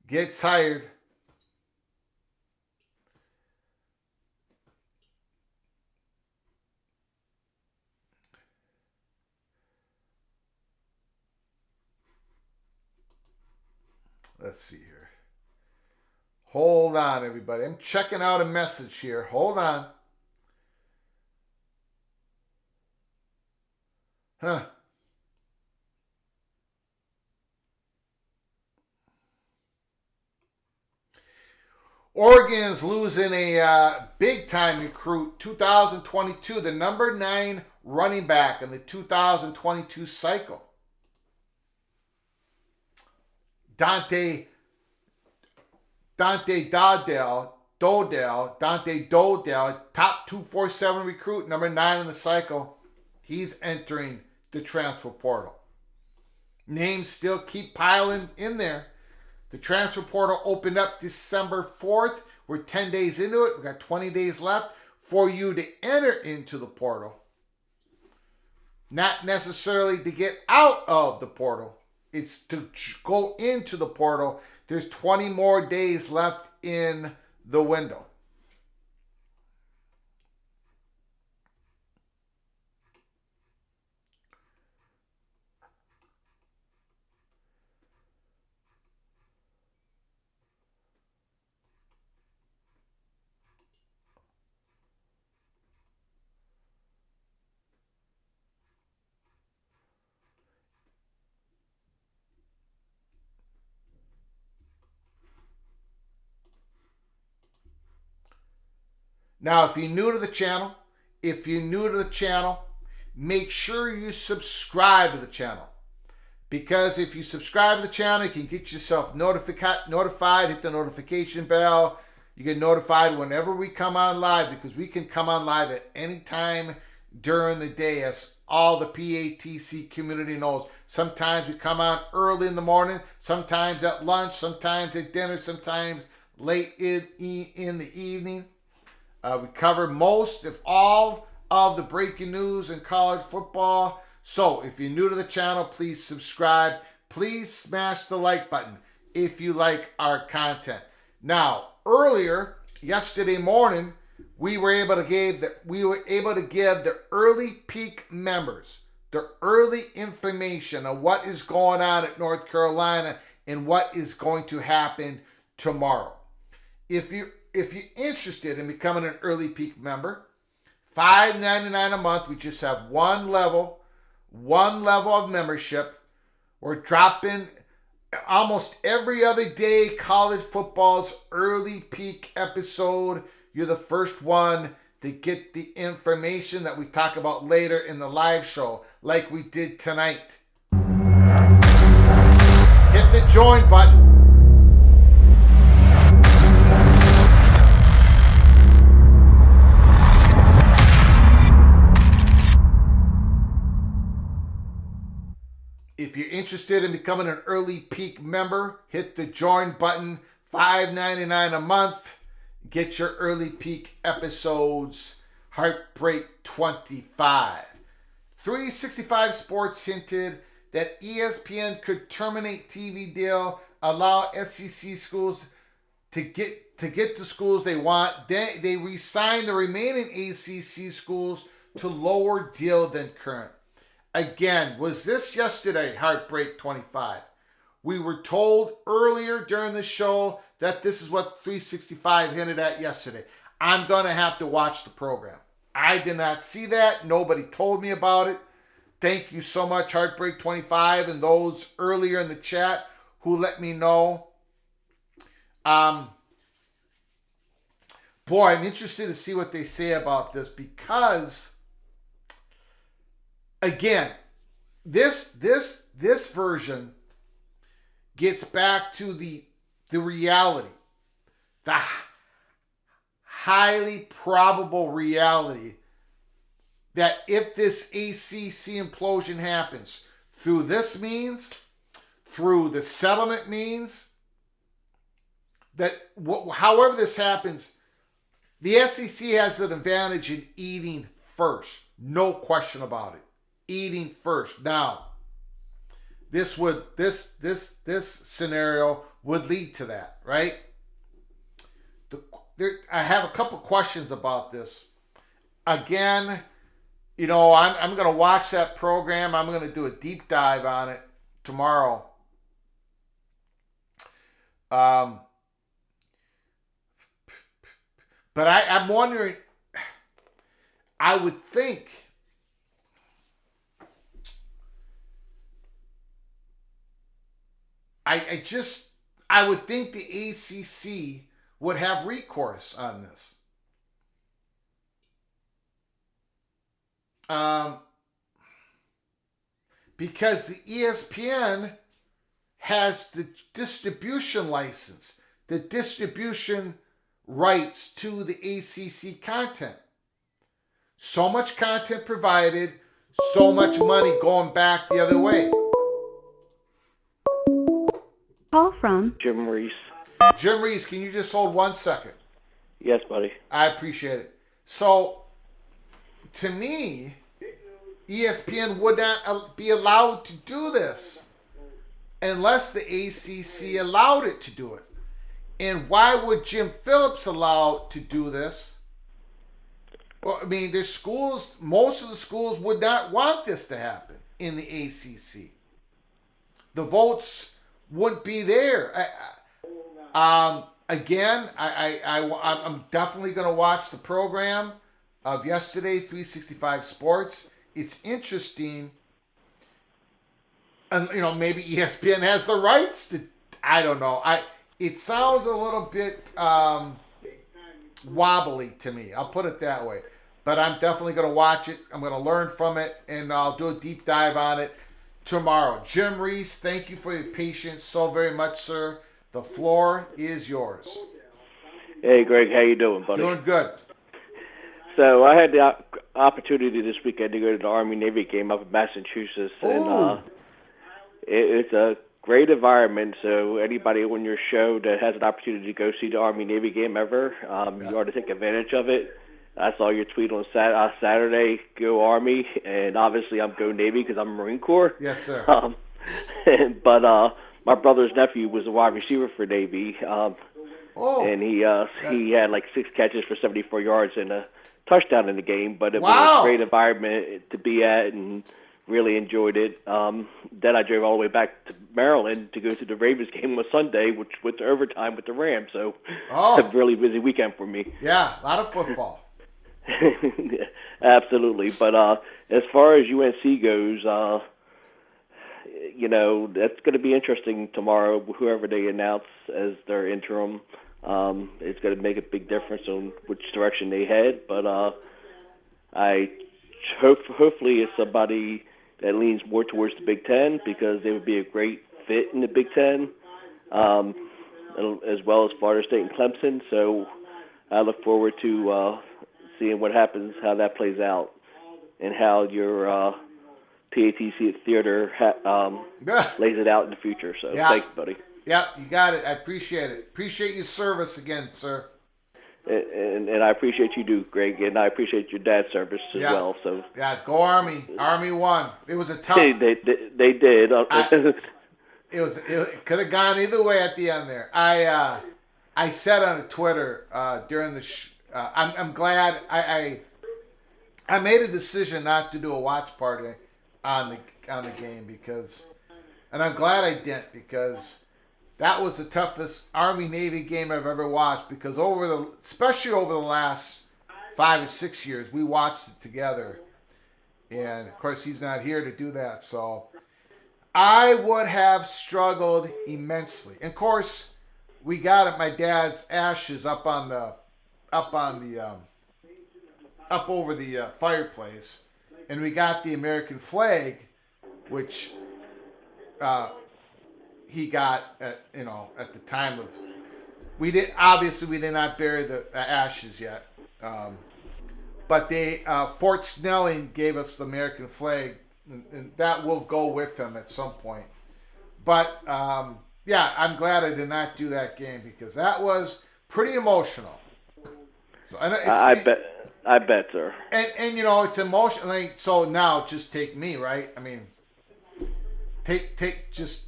gets hired. Let's see here. Hold on, everybody. I'm checking out a message here. Hold on. Huh. Oregon's losing a big-time recruit, 2022, the number 9 running back in the 2022 cycle. Dante Dodell, top 247 recruit, number 9 in the cycle. He's entering the transfer portal. Names still keep piling in there. The transfer portal opened up December 4th. We're 10 days into it. We've got 20 days left for you to enter into the portal. Not necessarily to get out of the portal. It's to go into the portal. There's 20 more days left in the window. Now, if you're new to the channel, make sure you subscribe to the channel. Because if you subscribe to the channel, you can get yourself notified, hit the notification bell. You get notified whenever we come on live, because we can come on live at any time during the day, as all the PATC community knows. Sometimes we come on early in the morning, sometimes at lunch, sometimes at dinner, sometimes late in the evening. We cover most, if all, of the breaking news in college football. So if you're new to the channel, please subscribe. Please smash the like button if you like our content. Now, earlier, yesterday morning, we were able to give the early peak members the early information on what is going on at North Carolina and what is going to happen tomorrow. If you're interested in becoming an early peak member, $5.99 a month. We just have one level of membership. We're dropping almost every other day college football's early peak episode. You're the first one to get the information that we talk about later in the live show, like we did tonight. Hit the join button. If you're interested in becoming an Early Peak member, hit the join button, $5.99 a month. Get your Early Peak episodes, Heartbreak 25. 365 Sports hinted that ESPN could terminate TV deal, allow SEC schools to get the schools they want. They re-sign the remaining ACC schools to lower deal than current. Again, was this yesterday, Heartbreak 25? We were told earlier during the show that this is what 365 hinted at yesterday. I'm going to have to watch the program. I did not see that. Nobody told me about it. Thank you so much, Heartbreak 25, and those earlier in the chat who let me know. Boy, I'm interested to see what they say about this because, again, this version gets back to the reality, the highly probable reality that if this ACC implosion happens through this means, through the settlement means, that however this happens, the SEC has an advantage in eating first. No question about it. Eating first. Now, this scenario would lead to that, right? I have a couple questions about this. Again, I'm going to watch that program. I'm going to do a deep dive on it tomorrow. But I'm wondering, I would think I would think the ACC would have recourse on this. Because the ESPN has the distribution license, the distribution rights to the ACC content. So much content provided, so much money going back the other way.
Call from
Jim Reese.
Jim Reese, can you just hold 1 second?
Yes, buddy.
I appreciate it. So, to me, ESPN would not be allowed to do this unless the ACC allowed it to do it. And why would Jim Phillips allow to do this? Well, I mean, there's schools, most of the schools would not want this to happen in the ACC. The votes wouldn't be there. Again, I'm definitely going to watch the program of yesterday, 365 Sports. It's interesting. And, maybe ESPN has the rights to, I don't know. It sounds a little bit wobbly to me. I'll put it that way. But I'm definitely going to watch it. I'm going to learn from it, and I'll do a deep dive on it tomorrow. Jim Reese, thank you for your patience so very much, sir. The floor is yours.
Hey, Greg, how you doing, buddy?
Doing good.
So I had the opportunity this weekend to go to the Army-Navy game up in Massachusetts, and it's a great environment. So anybody on your show that has an opportunity to go see the Army-Navy game ever, you ought to take advantage of it. I saw your tweet on Saturday, go Army, and obviously I'm go Navy because I'm a Marine Corps.
Yes, sir.
But my brother's nephew was a wide receiver for Navy, and he had like 6 catches for 74 yards and a touchdown in the game. But it was a great environment to be at, and really enjoyed it. Then I drove all the way back to Maryland to go to the Ravens game on Sunday, which went to overtime with the Rams. So a really busy weekend for me.
Yeah, a lot of football.
Absolutely. But as far as UNC goes, that's going to be interesting tomorrow, whoever they announce as their interim. It's going to make a big difference on which direction they head. But hopefully it's somebody that leans more towards the Big Ten, because they would be a great fit in the Big Ten, as well as Florida State and Clemson. So I look forward to seeing what happens, how that plays out, and how your PATC Theater lays it out in the future. So thanks, buddy.
Yeah, you got it. I appreciate it. Appreciate your service again, sir.
And I appreciate you do, Greg, and I appreciate your dad's service as well. So
go Army. Army won. It was a tough.
They did.
It could have gone either way at the end there. I said on Twitter during the. I'm glad I made a decision not to do a watch party on the game and I'm glad I didn't, because that was the toughest Army-Navy game I've ever watched, because especially over the last 5 or 6 years, we watched it together. And, of course, he's not here to do that. So I would have struggled immensely. And, of course, we got my dad's ashes up over the fireplace. And we got the American flag, which he got at the time of. We did not bury the ashes yet, but Fort Snelling gave us the American flag, and that will go with them at some point. But I'm glad I did not do that game, because that was pretty emotional. So I
bet, sir.
And it's emotional. Like, so now just take me, right? I mean, take just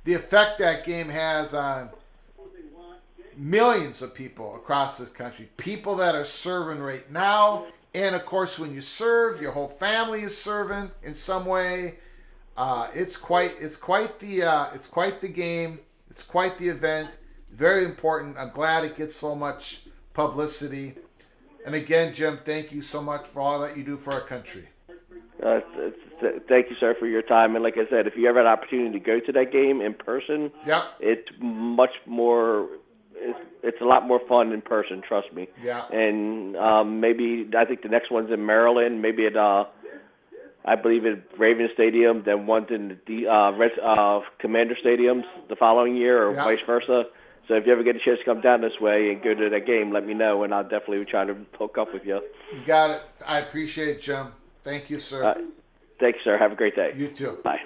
the effect that game has on millions of people across the country. People that are serving right now, and of course, when you serve, your whole family is serving in some way. It's quite the game. It's quite the event. Very important. I'm glad it gets so much publicity. And again, Jim, thank you so much for all that you do for our country.
Thank you, sir, for your time. And like I said, if you ever had an opportunity to go to that game in person, it's much more. It's a lot more fun in person. Trust me.
Yeah.
And maybe I think the next one's in Maryland. Maybe at I believe at Raven Stadium. Then one's in the Commander Stadiums the following year, or vice versa. So if you ever get a chance to come down this way and go to that game, let me know, and I'll definitely try to hook up with you.
You got it. I appreciate it, Jim. Thank you, sir.
Thank you, sir. Have a great day.
You too.
Bye.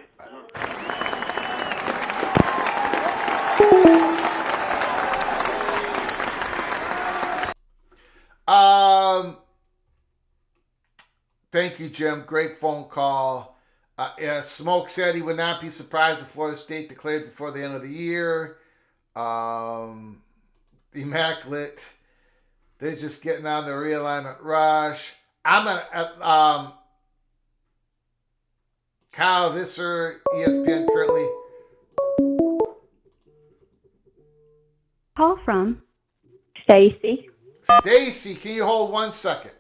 Thank you, Jim. Great phone call. Smoke said he would not be surprised if Florida State declared before the end of the year. Immaculate. They're just getting on the realignment rush. I'm gonna Kyle Visser, ESPN currently.
Call from
Stacy.
Stacy, can you hold 1 second?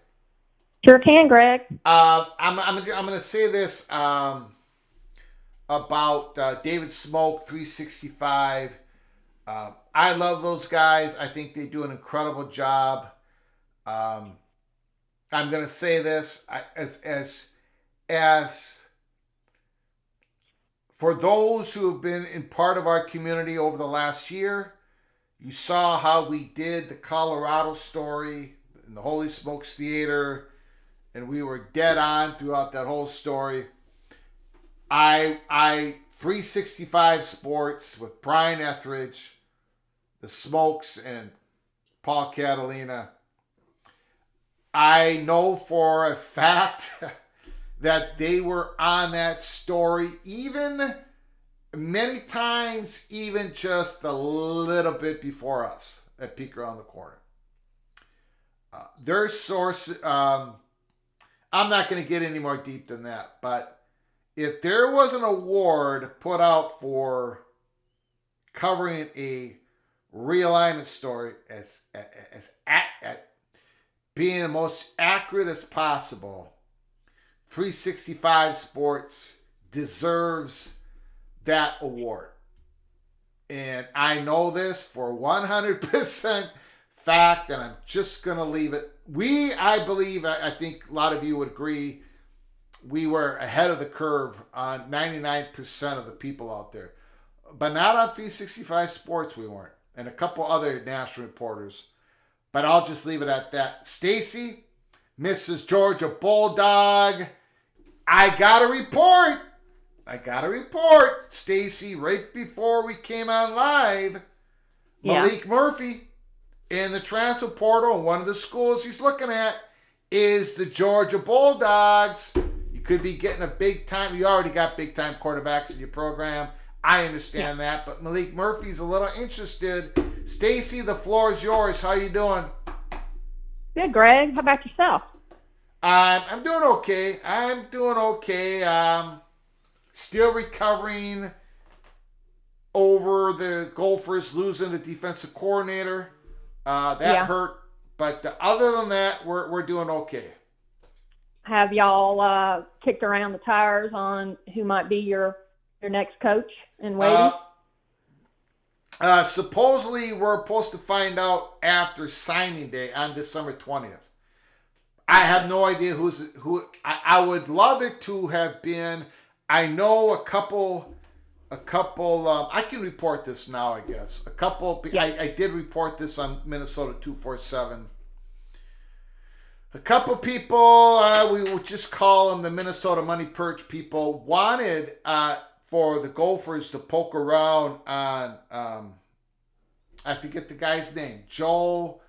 Sure can, Greg.
I'm gonna say this about David Smoke 365. I love those guys. I think they do an incredible job. I'm gonna say this as for those who have been in part of our community over the last year, you saw how we did the Colorado story in the Holy Smokes Theater, and we were dead on throughout that whole story. I 365 Sports with Brian Etheridge, the Smokes, and Paul Catalina. I know for a fact that they were on that story, even many times, even just a little bit before us at Peek Around the Corner. Their source, I'm not going to get any more deep than that, but if there was an award put out for covering a realignment story as being the most accurate as possible, 365 Sports deserves that award. And I know this for 100% fact, and I'm just going to leave it. I think a lot of you would agree, we were ahead of the curve on 99% of the people out there. But not on 365 Sports we weren't. And a couple other national reporters. But I'll just leave it at that. Stacy, Mrs. Georgia Bulldog, I got a report, Stacy, right before we came on live. Malik Murphy in the transfer portal, and one of the schools he's looking at is the Georgia Bulldogs. You could be getting a big time. You already got big time quarterbacks in your program. I understand that, but Malik Murphy's a little interested. Stacy, the floor is yours. How you doing?
Good, Greg. How about yourself?
I'm doing okay. Still recovering over the Gophers losing the defensive coordinator. That hurt. But other than that, we're doing okay.
Have y'all kicked around the tires on who might be your next coach in waiting?
Supposedly, we're supposed to find out after signing day on December 20th. I have no idea who. I would love it to have been. I know a couple. I can report this now, I guess. I did report this on Minnesota 247. A couple people, we would just call them the Minnesota Money Perch people, wanted for the Gophers to poke around on, I forget the guy's name, Joe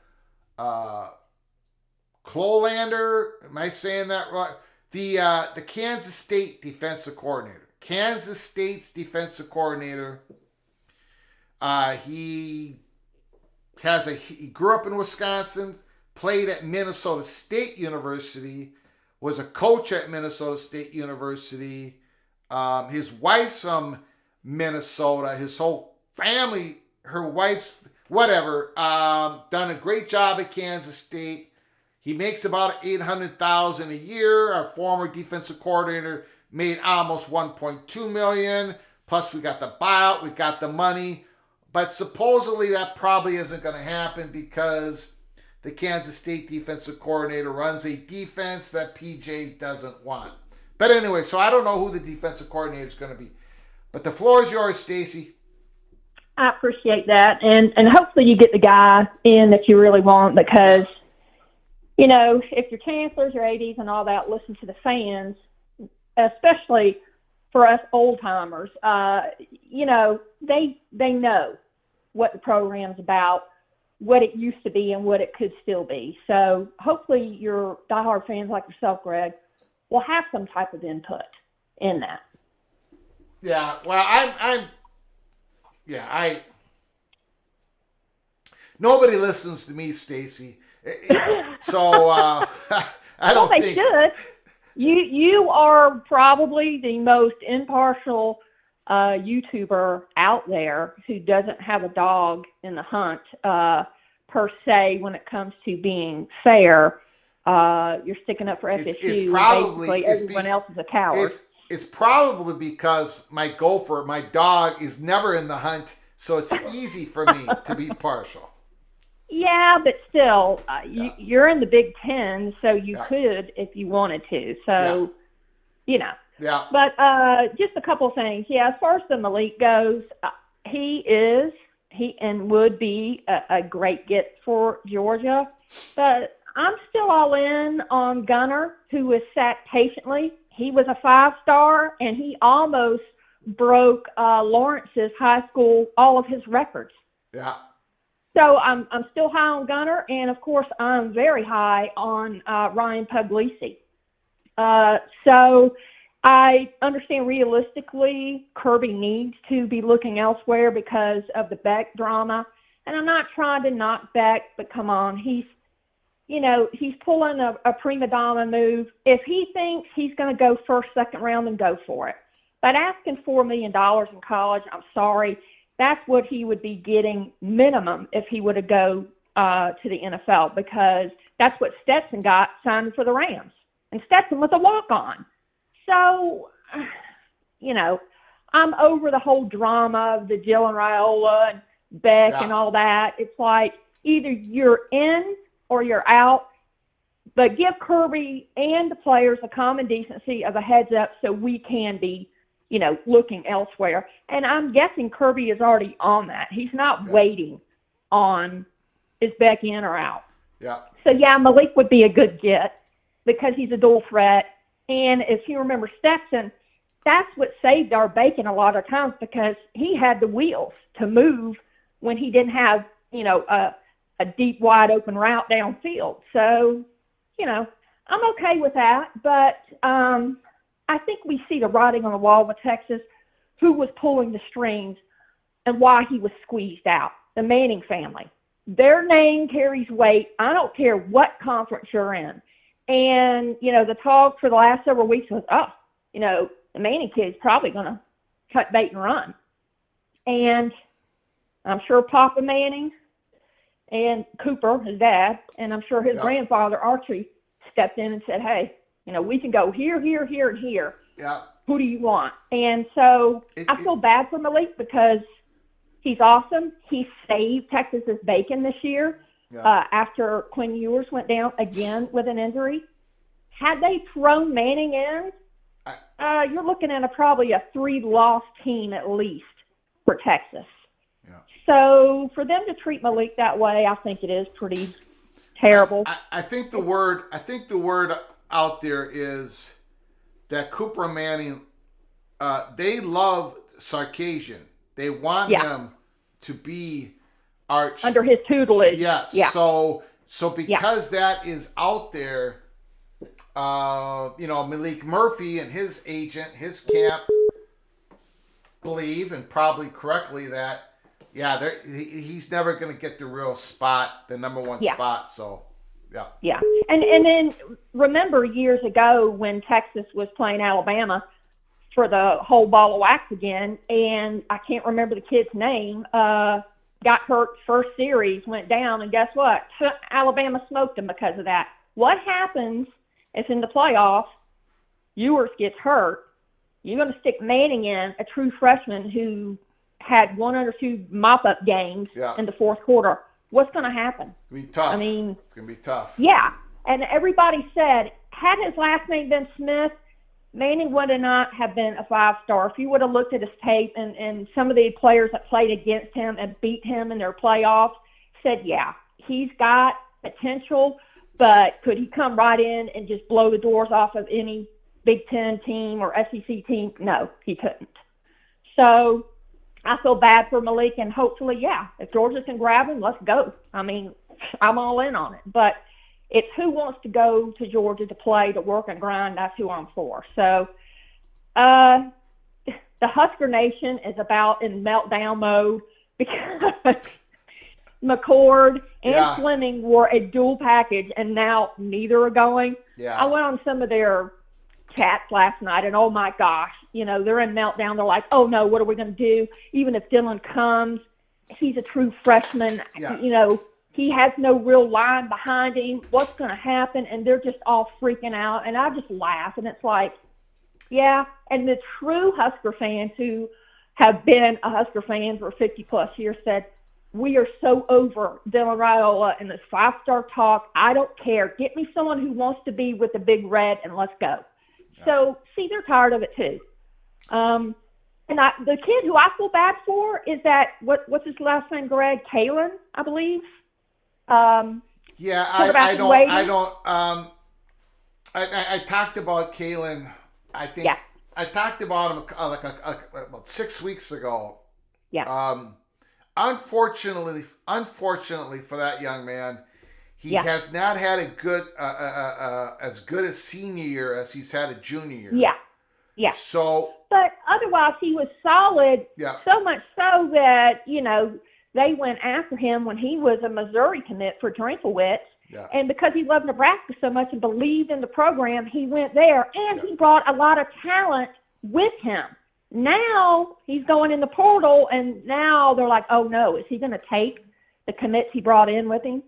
Clolander. Am I saying that right? The Kansas State defensive coordinator. Kansas State's defensive coordinator. He grew up in Wisconsin, played at Minnesota State University, was a coach at Minnesota State University. His wife's from Minnesota. His whole family, her wife's whatever, done a great job at Kansas State. He makes about $800,000 a year. Our former defensive coordinator made almost $1.2 million. Plus, we got the buyout, we got the money. But supposedly that probably isn't going to happen because the Kansas State defensive coordinator runs a defense that PJ doesn't want. But anyway, so I don't know who the defensive coordinator is going to be. But the floor is yours, Stacy.
I appreciate that. And hopefully you get the guy in that you really want because, you know, if your chancellors, your ADs and all that listen to the fans, especially for us old-timers, you know, they know what the program's about, what it used to be and what it could still be. So hopefully your diehard fans like yourself, Greg, will have some type of input in that.
Yeah, well, nobody listens to me, Stacy. So I don't think.
They should. You are probably the most impartial YouTuber out there who doesn't have a dog in the hunt per se when it comes to being fair. You're sticking up for FSU.
It's probably,
basically everyone else is a coward.
It's probably because my gopher, my dog, is never in the hunt, so it's easy for me to be partial.
Yeah, but still, you're in the Big Ten, so you could if you wanted to. So, you know.
Yeah.
But just a couple things. Yeah, as far as the Malik goes, he would be a great get for Georgia. But I'm still all in on Gunner, who was sat patiently. He was a 5-star, and he almost broke Lawrence's high school, all of his records.
Yeah.
So I'm still high on Gunner, and of course I'm very high on Ryan Puglisi. So I understand realistically Kirby needs to be looking elsewhere because of the Beck drama, and I'm not trying to knock Beck, but come on, he's pulling a prima donna move. If he thinks he's going to go first, second round, then go for it. But asking $4 million in college, I'm sorry. That's what he would be getting minimum if he would have go to the NFL because that's what Stetson got signed for the Rams. And Stetson was a walk-on. So, you know, I'm over the whole drama of the Jill and Raiola and Beck and all that. It's like either you're in or you're out. But give Kirby and the players a common decency of a heads up so we can be, you know, looking elsewhere. And I'm guessing Kirby is already on that. He's not waiting on is Beck in or out.
Yeah.
So, Malik would be a good get because he's a dual threat. And if you remember Stetson, that's what saved our bacon a lot of times because he had the wheels to move when he didn't have, a deep, wide open route downfield. So, I'm okay with that. But I think we see the writing on the wall with Texas, who was pulling the strings and why he was squeezed out. The Manning family. Their name carries weight. I don't care what conference you're in. And, the talk for the last several weeks was, the Manning kid's probably going to cut bait and run. And I'm sure Papa Manning and Cooper, his dad, and I'm sure his grandfather, Archie, stepped in and said, hey, we can go here, here, here, and here.
Yeah.
Who do you want? And so I feel bad for Malik because he's awesome. He saved Texas's bacon this year after Quinn Ewers went down again with an injury. Had they thrown Manning in, you're looking at probably a 3-loss team at least for Texas.
Yeah.
So for them to treat Malik that way, I think it is pretty terrible.
I think the word out there is that Cooper Manning, they love Sarkisian. They want him to be
under his tutelage.
Yes.
Yeah.
So because that is out there, Malik Murphy and his agent, his camp, believe, and probably correctly, that he's never going to get the real spot, the number one spot. So, yeah.
Yeah. And then remember years ago when Texas was playing Alabama for the whole ball of wax again, and I can't remember the kid's name, got hurt first series, went down, and guess what? Alabama smoked him because of that. What happens if in the playoffs Ewers gets hurt? You're going to stick Manning in, a true freshman who had 1 or 2 mop-up games in the fourth quarter. What's going to happen?
It's going to be tough.
I mean,
it's going to be tough.
Yeah. And everybody said, had his last name been Smith, Manning would not have been a 5-star. If you would have looked at his tape and some of the players that played against him and beat him in their playoffs said, he's got potential, but could he come right in and just blow the doors off of any Big Ten team or SEC team? No, he couldn't. So I feel bad for Malik, and hopefully, if Georgia can grab him, let's go. I mean, I'm all in on it. But it's who wants to go to Georgia to play, to work and grind. That's who I'm for. So the Husker Nation is about in meltdown mode because McCord and Fleming were a dual package, and now neither are going.
Yeah.
I went on some of their chats last night, and oh my gosh, they're in meltdown. They're like, oh no, what are we going to do? Even if Dylan comes, he's a true freshman.
Yeah.
He has no real line behind him. What's going to happen? And they're just all freaking out. And I just laugh. And it's like, And the true Husker fans who have been a Husker fan for 50-plus years said, we are so over Dylan Raiola and this 5-star talk. I don't care. Get me someone who wants to be with the Big Red, and let's go. Yeah. So, see, they're tired of it too. And the kid who I feel bad for is that, what's his last name, Greg? Kalen, I believe.
I talked about Kalen. I think I talked about him about 6 weeks ago.
Yeah.
Unfortunately for that young man, he has not had a good as good a senior year as he's had a junior year.
Yeah. Yeah.
So,
but otherwise he was solid.
Yeah.
So much so that they went after him when he was a Missouri commit for Drinkowitz.
Yeah.
And because he loved Nebraska so much and believed in the program, he went there. And he brought a lot of talent with him. Now he's going in the portal, and now they're like, oh, no, is he going to take the commits he brought in with him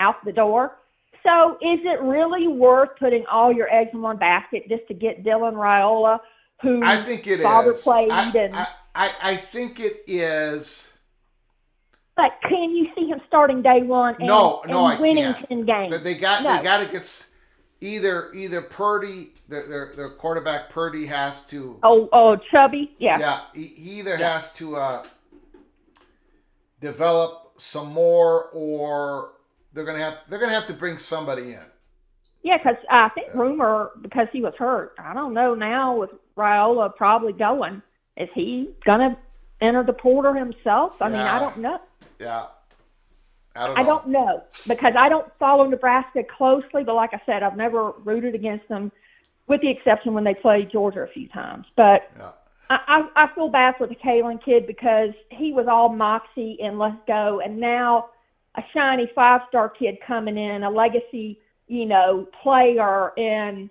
out the door? So is it really worth putting all your eggs in one basket just to get Dylan Raiola, who
I think it
father
is.
played?
I think it is.
But can you see him starting day one and winning 10 games?
They got to get either Purdy, their quarterback Purdy has to.
Oh, Chubby, yeah.
Yeah, he either has to develop some more, or they're gonna have to bring somebody in.
Yeah, because I think rumor, because he was hurt, I don't know now with Raiola probably going, is he going to enter the portal himself? I mean, I don't know.
Yeah.
I don't know because I don't follow Nebraska closely, but like I said, I've never rooted against them with the exception when they played Georgia a few times. But I feel bad for the Kalen kid because he was all moxie and let's go, and now a shiny 5-star kid coming in, a legacy, player, and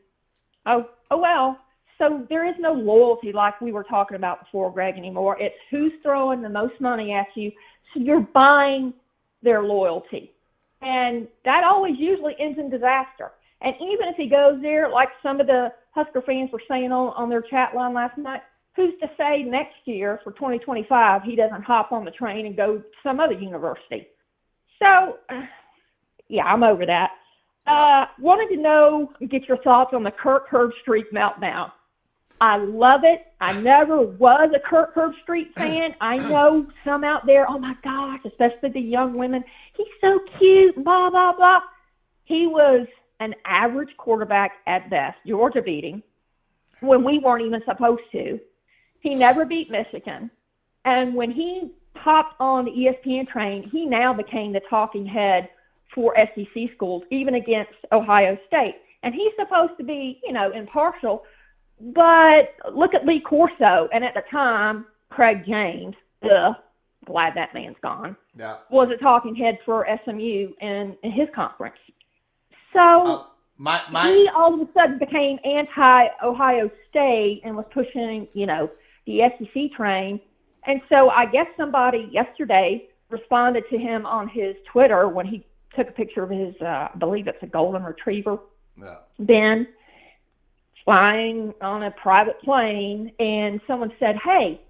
oh well. So there is no loyalty like we were talking about before, Greg, anymore. It's who's throwing the most money at you, so you're buying their loyalty, and that always usually ends in disaster. And even if he goes there, like some of the Husker fans were saying on their chat line last night, who's to say next year for 2025 he doesn't hop on the train and go to some other university? So, yeah, I'm over that. Wanted to get your thoughts on the Kirk Herbstreit meltdown. I love it. I never was a Kirk Herbstreit fan. I know some out there, oh, my gosh, especially the young women. He's so cute, blah, blah, blah. He was an average quarterback at best. Georgia beat him when we weren't even supposed to. He never beat Michigan. And when he hopped on the ESPN train, he now became the talking head for SEC schools, even against Ohio State. And he's supposed to be, impartial. But look at Lee Corso. And at the time, Craig James, glad that man's gone, was a talking head for SMU in his conference. So he all of a sudden became anti-Ohio State and was pushing, the SEC train. And so I guess somebody yesterday responded to him on his Twitter when he took a picture of his, I believe it's a golden retriever, Ben, flying on a private plane. And someone said, hey,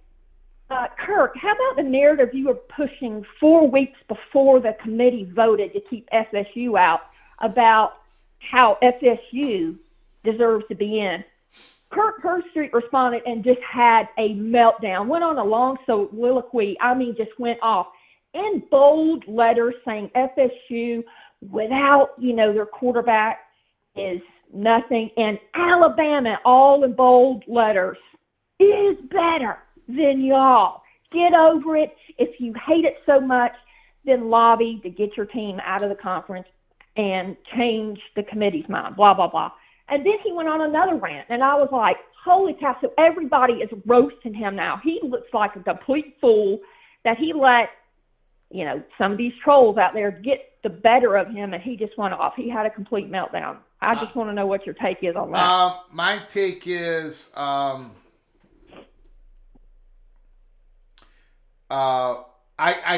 Kirk, how about the narrative you were pushing 4 weeks before the committee voted to keep FSU out about how FSU deserves to be in? Kirk Herbstreit responded and just had a meltdown, went on a long soliloquy, just went off in bold letters saying FSU without, their quarterback is nothing. And Alabama, all in bold letters, is better than y'all. Get over it. If you hate it so much, then lobby to get your team out of the conference and change the committee's mind, blah, blah, blah. And then he went on another rant, and I was like, holy cow, so everybody is roasting him now. He looks like a complete fool that he let, some of these trolls out there get the better of him, and he just went off. He had a complete meltdown. I just want to know what your take is on that.
My take is I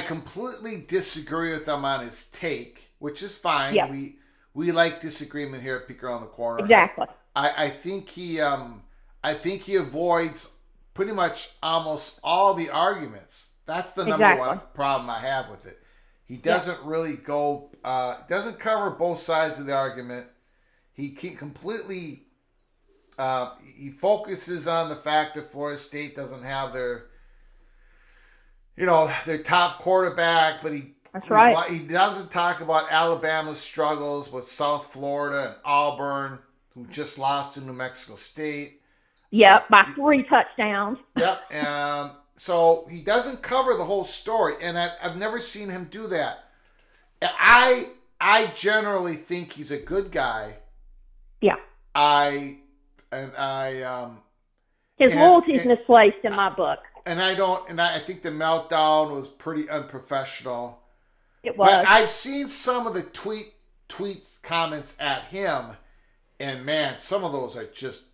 completely disagree with him on his take, which is fine.
Yeah.
We like disagreement here at Peek Around the Corner.
Exactly.
I think he avoids pretty much almost all the arguments. That's the number one problem I have with it. He doesn't really doesn't cover both sides of the argument. He completely he focuses on the fact that Florida State doesn't have their top quarterback, but
That's right.
He doesn't talk about Alabama's struggles with South Florida and Auburn, who just lost to New Mexico State.
Yep, by 3 touchdowns.
Yep. So he doesn't cover the whole story, and I've never seen him do that. I generally think he's a good guy.
Yeah. His loyalty is misplaced in my book.
And I think the meltdown was pretty unprofessional.
It was.
But I've seen some of the tweets comments at him, and man, some of those are just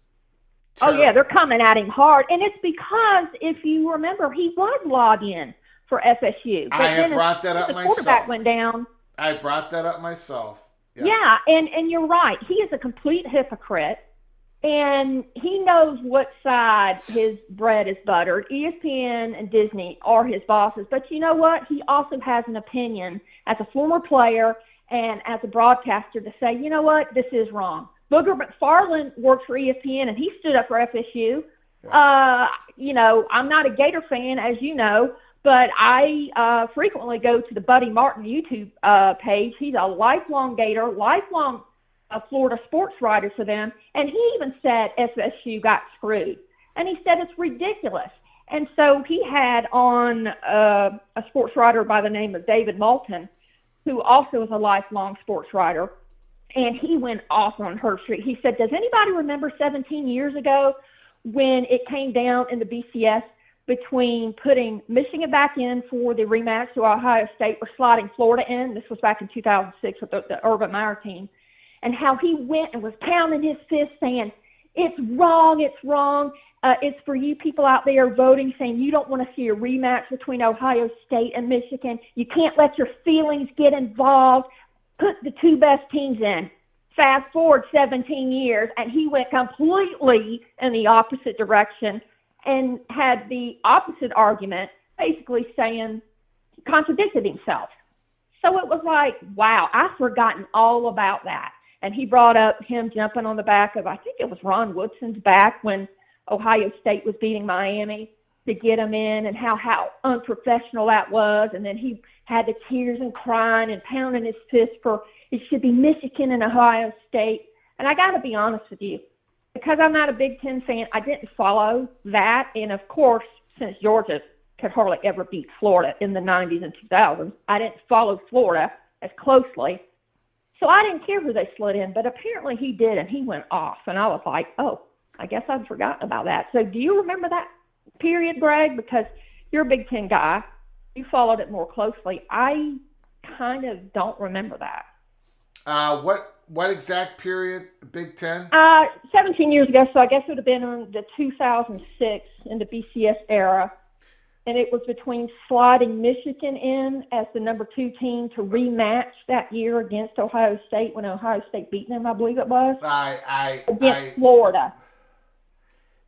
terrible.
Oh yeah, they're coming at him hard, and it's because if you remember, he was logged in for FSU. But
I have brought that up myself.
The quarterback went down.
I brought that up myself.
Yeah, and you're right. He is a complete hypocrite. And he knows what side his bread is buttered. ESPN and Disney are his bosses. But you know what? He also has an opinion as a former player and as a broadcaster to say, you know what? This is wrong. Booger McFarland worked for ESPN, and he stood up for FSU. Yeah. I'm not a Gator fan, as you know, but I frequently go to the Buddy Martin YouTube page. He's a lifelong Gator, lifelong a Florida sports writer for them, and he even said FSU got screwed. And he said it's ridiculous. And so he had on a sports writer by the name of David Moulton, who also is a lifelong sports writer, and he went off on Herb Street. He said, does anybody remember 17 years ago when it came down in the BCS between putting Michigan back in for the rematch to Ohio State or sliding Florida in? This was back in 2006 with the Urban Meyer team. And how he went and was pounding his fist saying, it's wrong, it's wrong. It's for you people out there voting, saying you don't want to see a rematch between Ohio State and Michigan. You can't let your feelings get involved. Put the two best teams in. Fast forward 17 years, and he went completely in the opposite direction and had the opposite argument, basically saying, contradicted himself. So it was like, wow, I've forgotten all about that. And he brought up him jumping on the back of, I think it was Ron Woodson's back when Ohio State was beating Miami to get him in, and how unprofessional that was. And then he had the tears and crying and pounding his fist for it should be Michigan and Ohio State. And I got to be honest with you, because I'm not a Big Ten fan, I didn't follow that. And of course, since Georgia could hardly ever beat Florida in the 90s and 2000s, I didn't follow Florida as closely. So I didn't care who they slid in, but apparently he did, and he went off. And I was like, oh, I guess I'd forgotten about that. So do you remember that period, Greg? Because you're a Big Ten guy. You followed it more closely. I kind of don't remember that.
What exact period, Big Ten?
17 years ago, so I guess it would have been in the 2006 in the BCS era. And it was between sliding Michigan in as the number 2 team to rematch that year against Ohio State when Ohio State beat them, I believe it was, against Florida.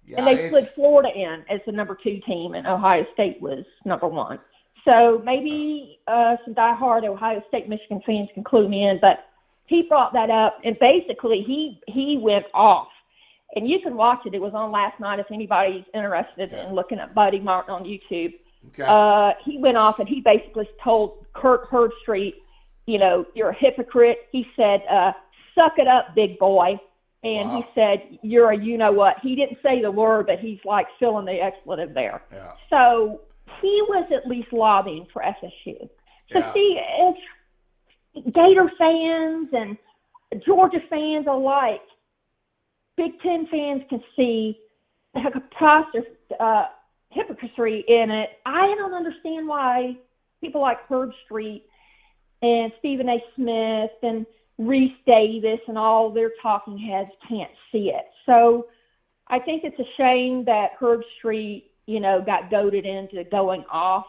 Yeah,
and they slid Florida in as the number 2 team, and Ohio State was number 1. So maybe some diehard Ohio State Michigan fans can clue me in, but he brought that up, and basically he went off. And you can watch it. It was on last night if anybody's interested in looking at Buddy Martin on YouTube. Okay. He went off and he basically told Kirk Herbstreit, you're a hypocrite. He said, suck it up, big boy. And He said, you're a you-know-what. He didn't say the word, but he's like filling the expletive there. Yeah. So he was at least lobbying for FSU. So see, if Gator fans and Georgia fans alike, Big Ten fans can see the hypocrisy in it. I don't understand why people like Herbstreit and Stephen A. Smith and Reese Davis and all their talking heads can't see it. So I think it's a shame that Herbstreit, got goaded into going off.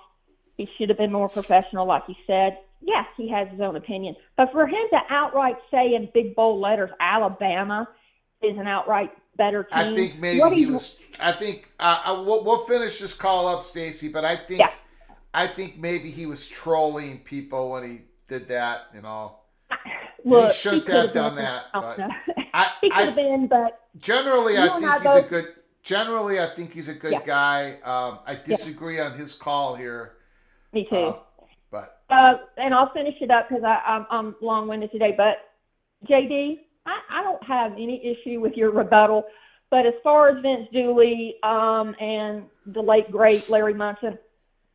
He should have been more professional, like you said. Yes, he has his own opinion. But for him to outright say in big bold letters, Alabama is an outright better team.
I think maybe he was. I think we'll finish this call up, Stacy. But I think maybe he was trolling people when he did that.
Look,
he shouldn't have done that. But
he could have been. But
generally, I think he's a good. Generally, I think he's a good guy. I disagree on his call here.
Me too.
But
and I'll finish it up because I'm long-winded today. But JD, I don't have any issue with your rebuttal, but as far as Vince Dooley and the late, great Larry Munson,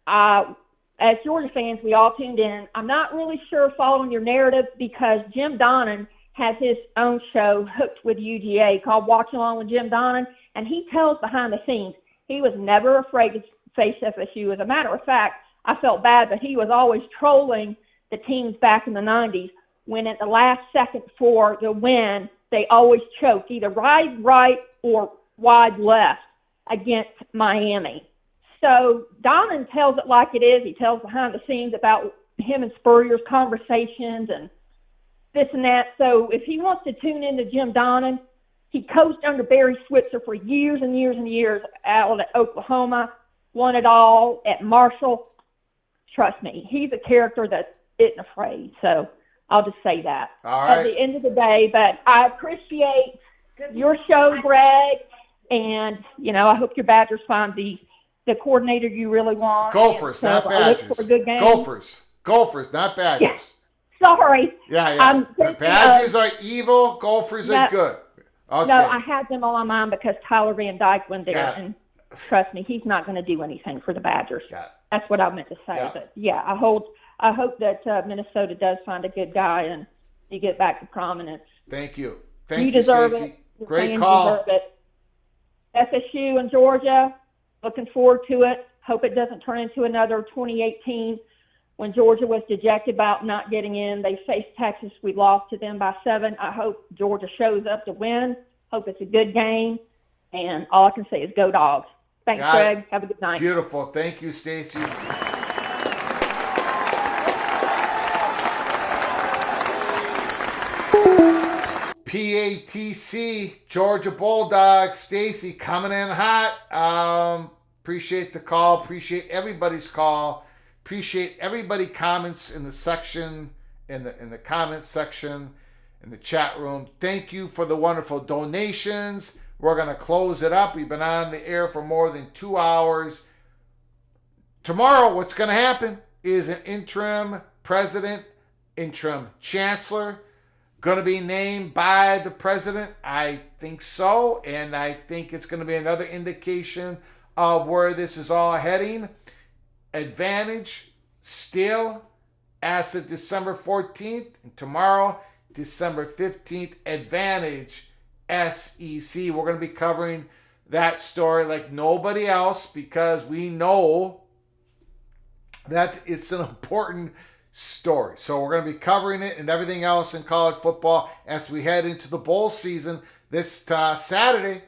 as Georgia fans, we all tuned in. I'm not really sure following your narrative because Jim Donnan has his own show, Hooked with UGA, called Watch Along with Jim Donnan, and he tells behind the scenes. He was never afraid to face FSU. As a matter of fact, I felt bad, but he was always trolling the teams back in the 90s. When at the last second for the win, they always choked, either wide right or wide left against Miami. So Donnan tells it like it is. He tells behind the scenes about him and Spurrier's conversations and this and that. So if he wants to tune into Jim Donnan, he coached under Barry Switzer for years and years and years out at Oklahoma, won it all at Marshall. Trust me, he's a character that isn't afraid. So I'll just say that at the end of the day. But I appreciate your show, Greg, and I hope your Badgers find the coordinator you really want.
Gophers, not Badgers.
For a good game.
Gophers, not Badgers.
Sorry.
Yeah. Badgers are evil. Gophers are good. Okay.
No, I had them on my mind because Tyler Van Dyke went there, and trust me, he's not going to do anything for the Badgers. That's what I meant to say.
Yeah.
But yeah, I hope that Minnesota does find a good guy and you get back to prominence.
Thank you.
You deserve
Stacey.
it. Your
Great
fans
call.
deserve it. FSU and Georgia, looking forward to it. Hope it doesn't turn into another 2018 when Georgia was dejected about not getting in. They faced Texas. We lost to them by 7. I hope Georgia shows up to win. Hope it's a good game. And all I can say is go Dogs. Thanks, Greg. Have a good night.
Beautiful. Thank you, Stacey. PATC, Georgia Bulldogs, Stacey coming in hot. Appreciate the call. Appreciate everybody's call. Appreciate everybody comments in the section, in the comments section, in the chat room. Thank you for the wonderful donations. We're going to close it up. We've been on the air for more than 2 hours. Tomorrow, what's going to happen is an interim president, interim chancellor, going to be named by the president. I think so, and I think it's going to be another indication of where this is all heading. Advantage still as of December 14th, and tomorrow, December 15th, Advantage SEC. We're going to be covering that story like nobody else because we know that it's an important story. So we're going to be covering it and everything else in college football as we head into the bowl season this Saturday.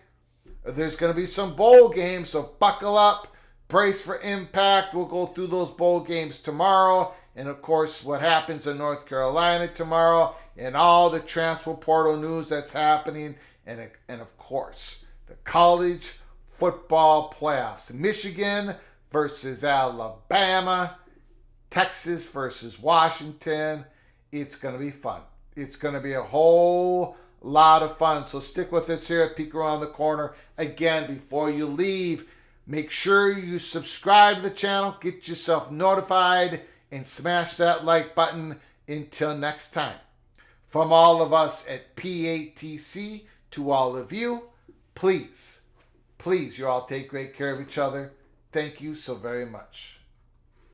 There's going to be some bowl games, so buckle up, brace for impact. We'll go through those bowl games tomorrow, and of course what happens in North Carolina tomorrow, and all the transfer portal news that's happening, and of course the college football playoffs. Michigan versus Alabama, Texas versus Washington. It's going to be fun. It's going to be a whole lot of fun. So stick with us here at Peek Around the Corner. Again, before you leave, make sure you subscribe to the channel, get yourself notified, and smash that like button. Until next time, from all of us at PATC to all of you, please, you all take great care of each other. Thank you so very much.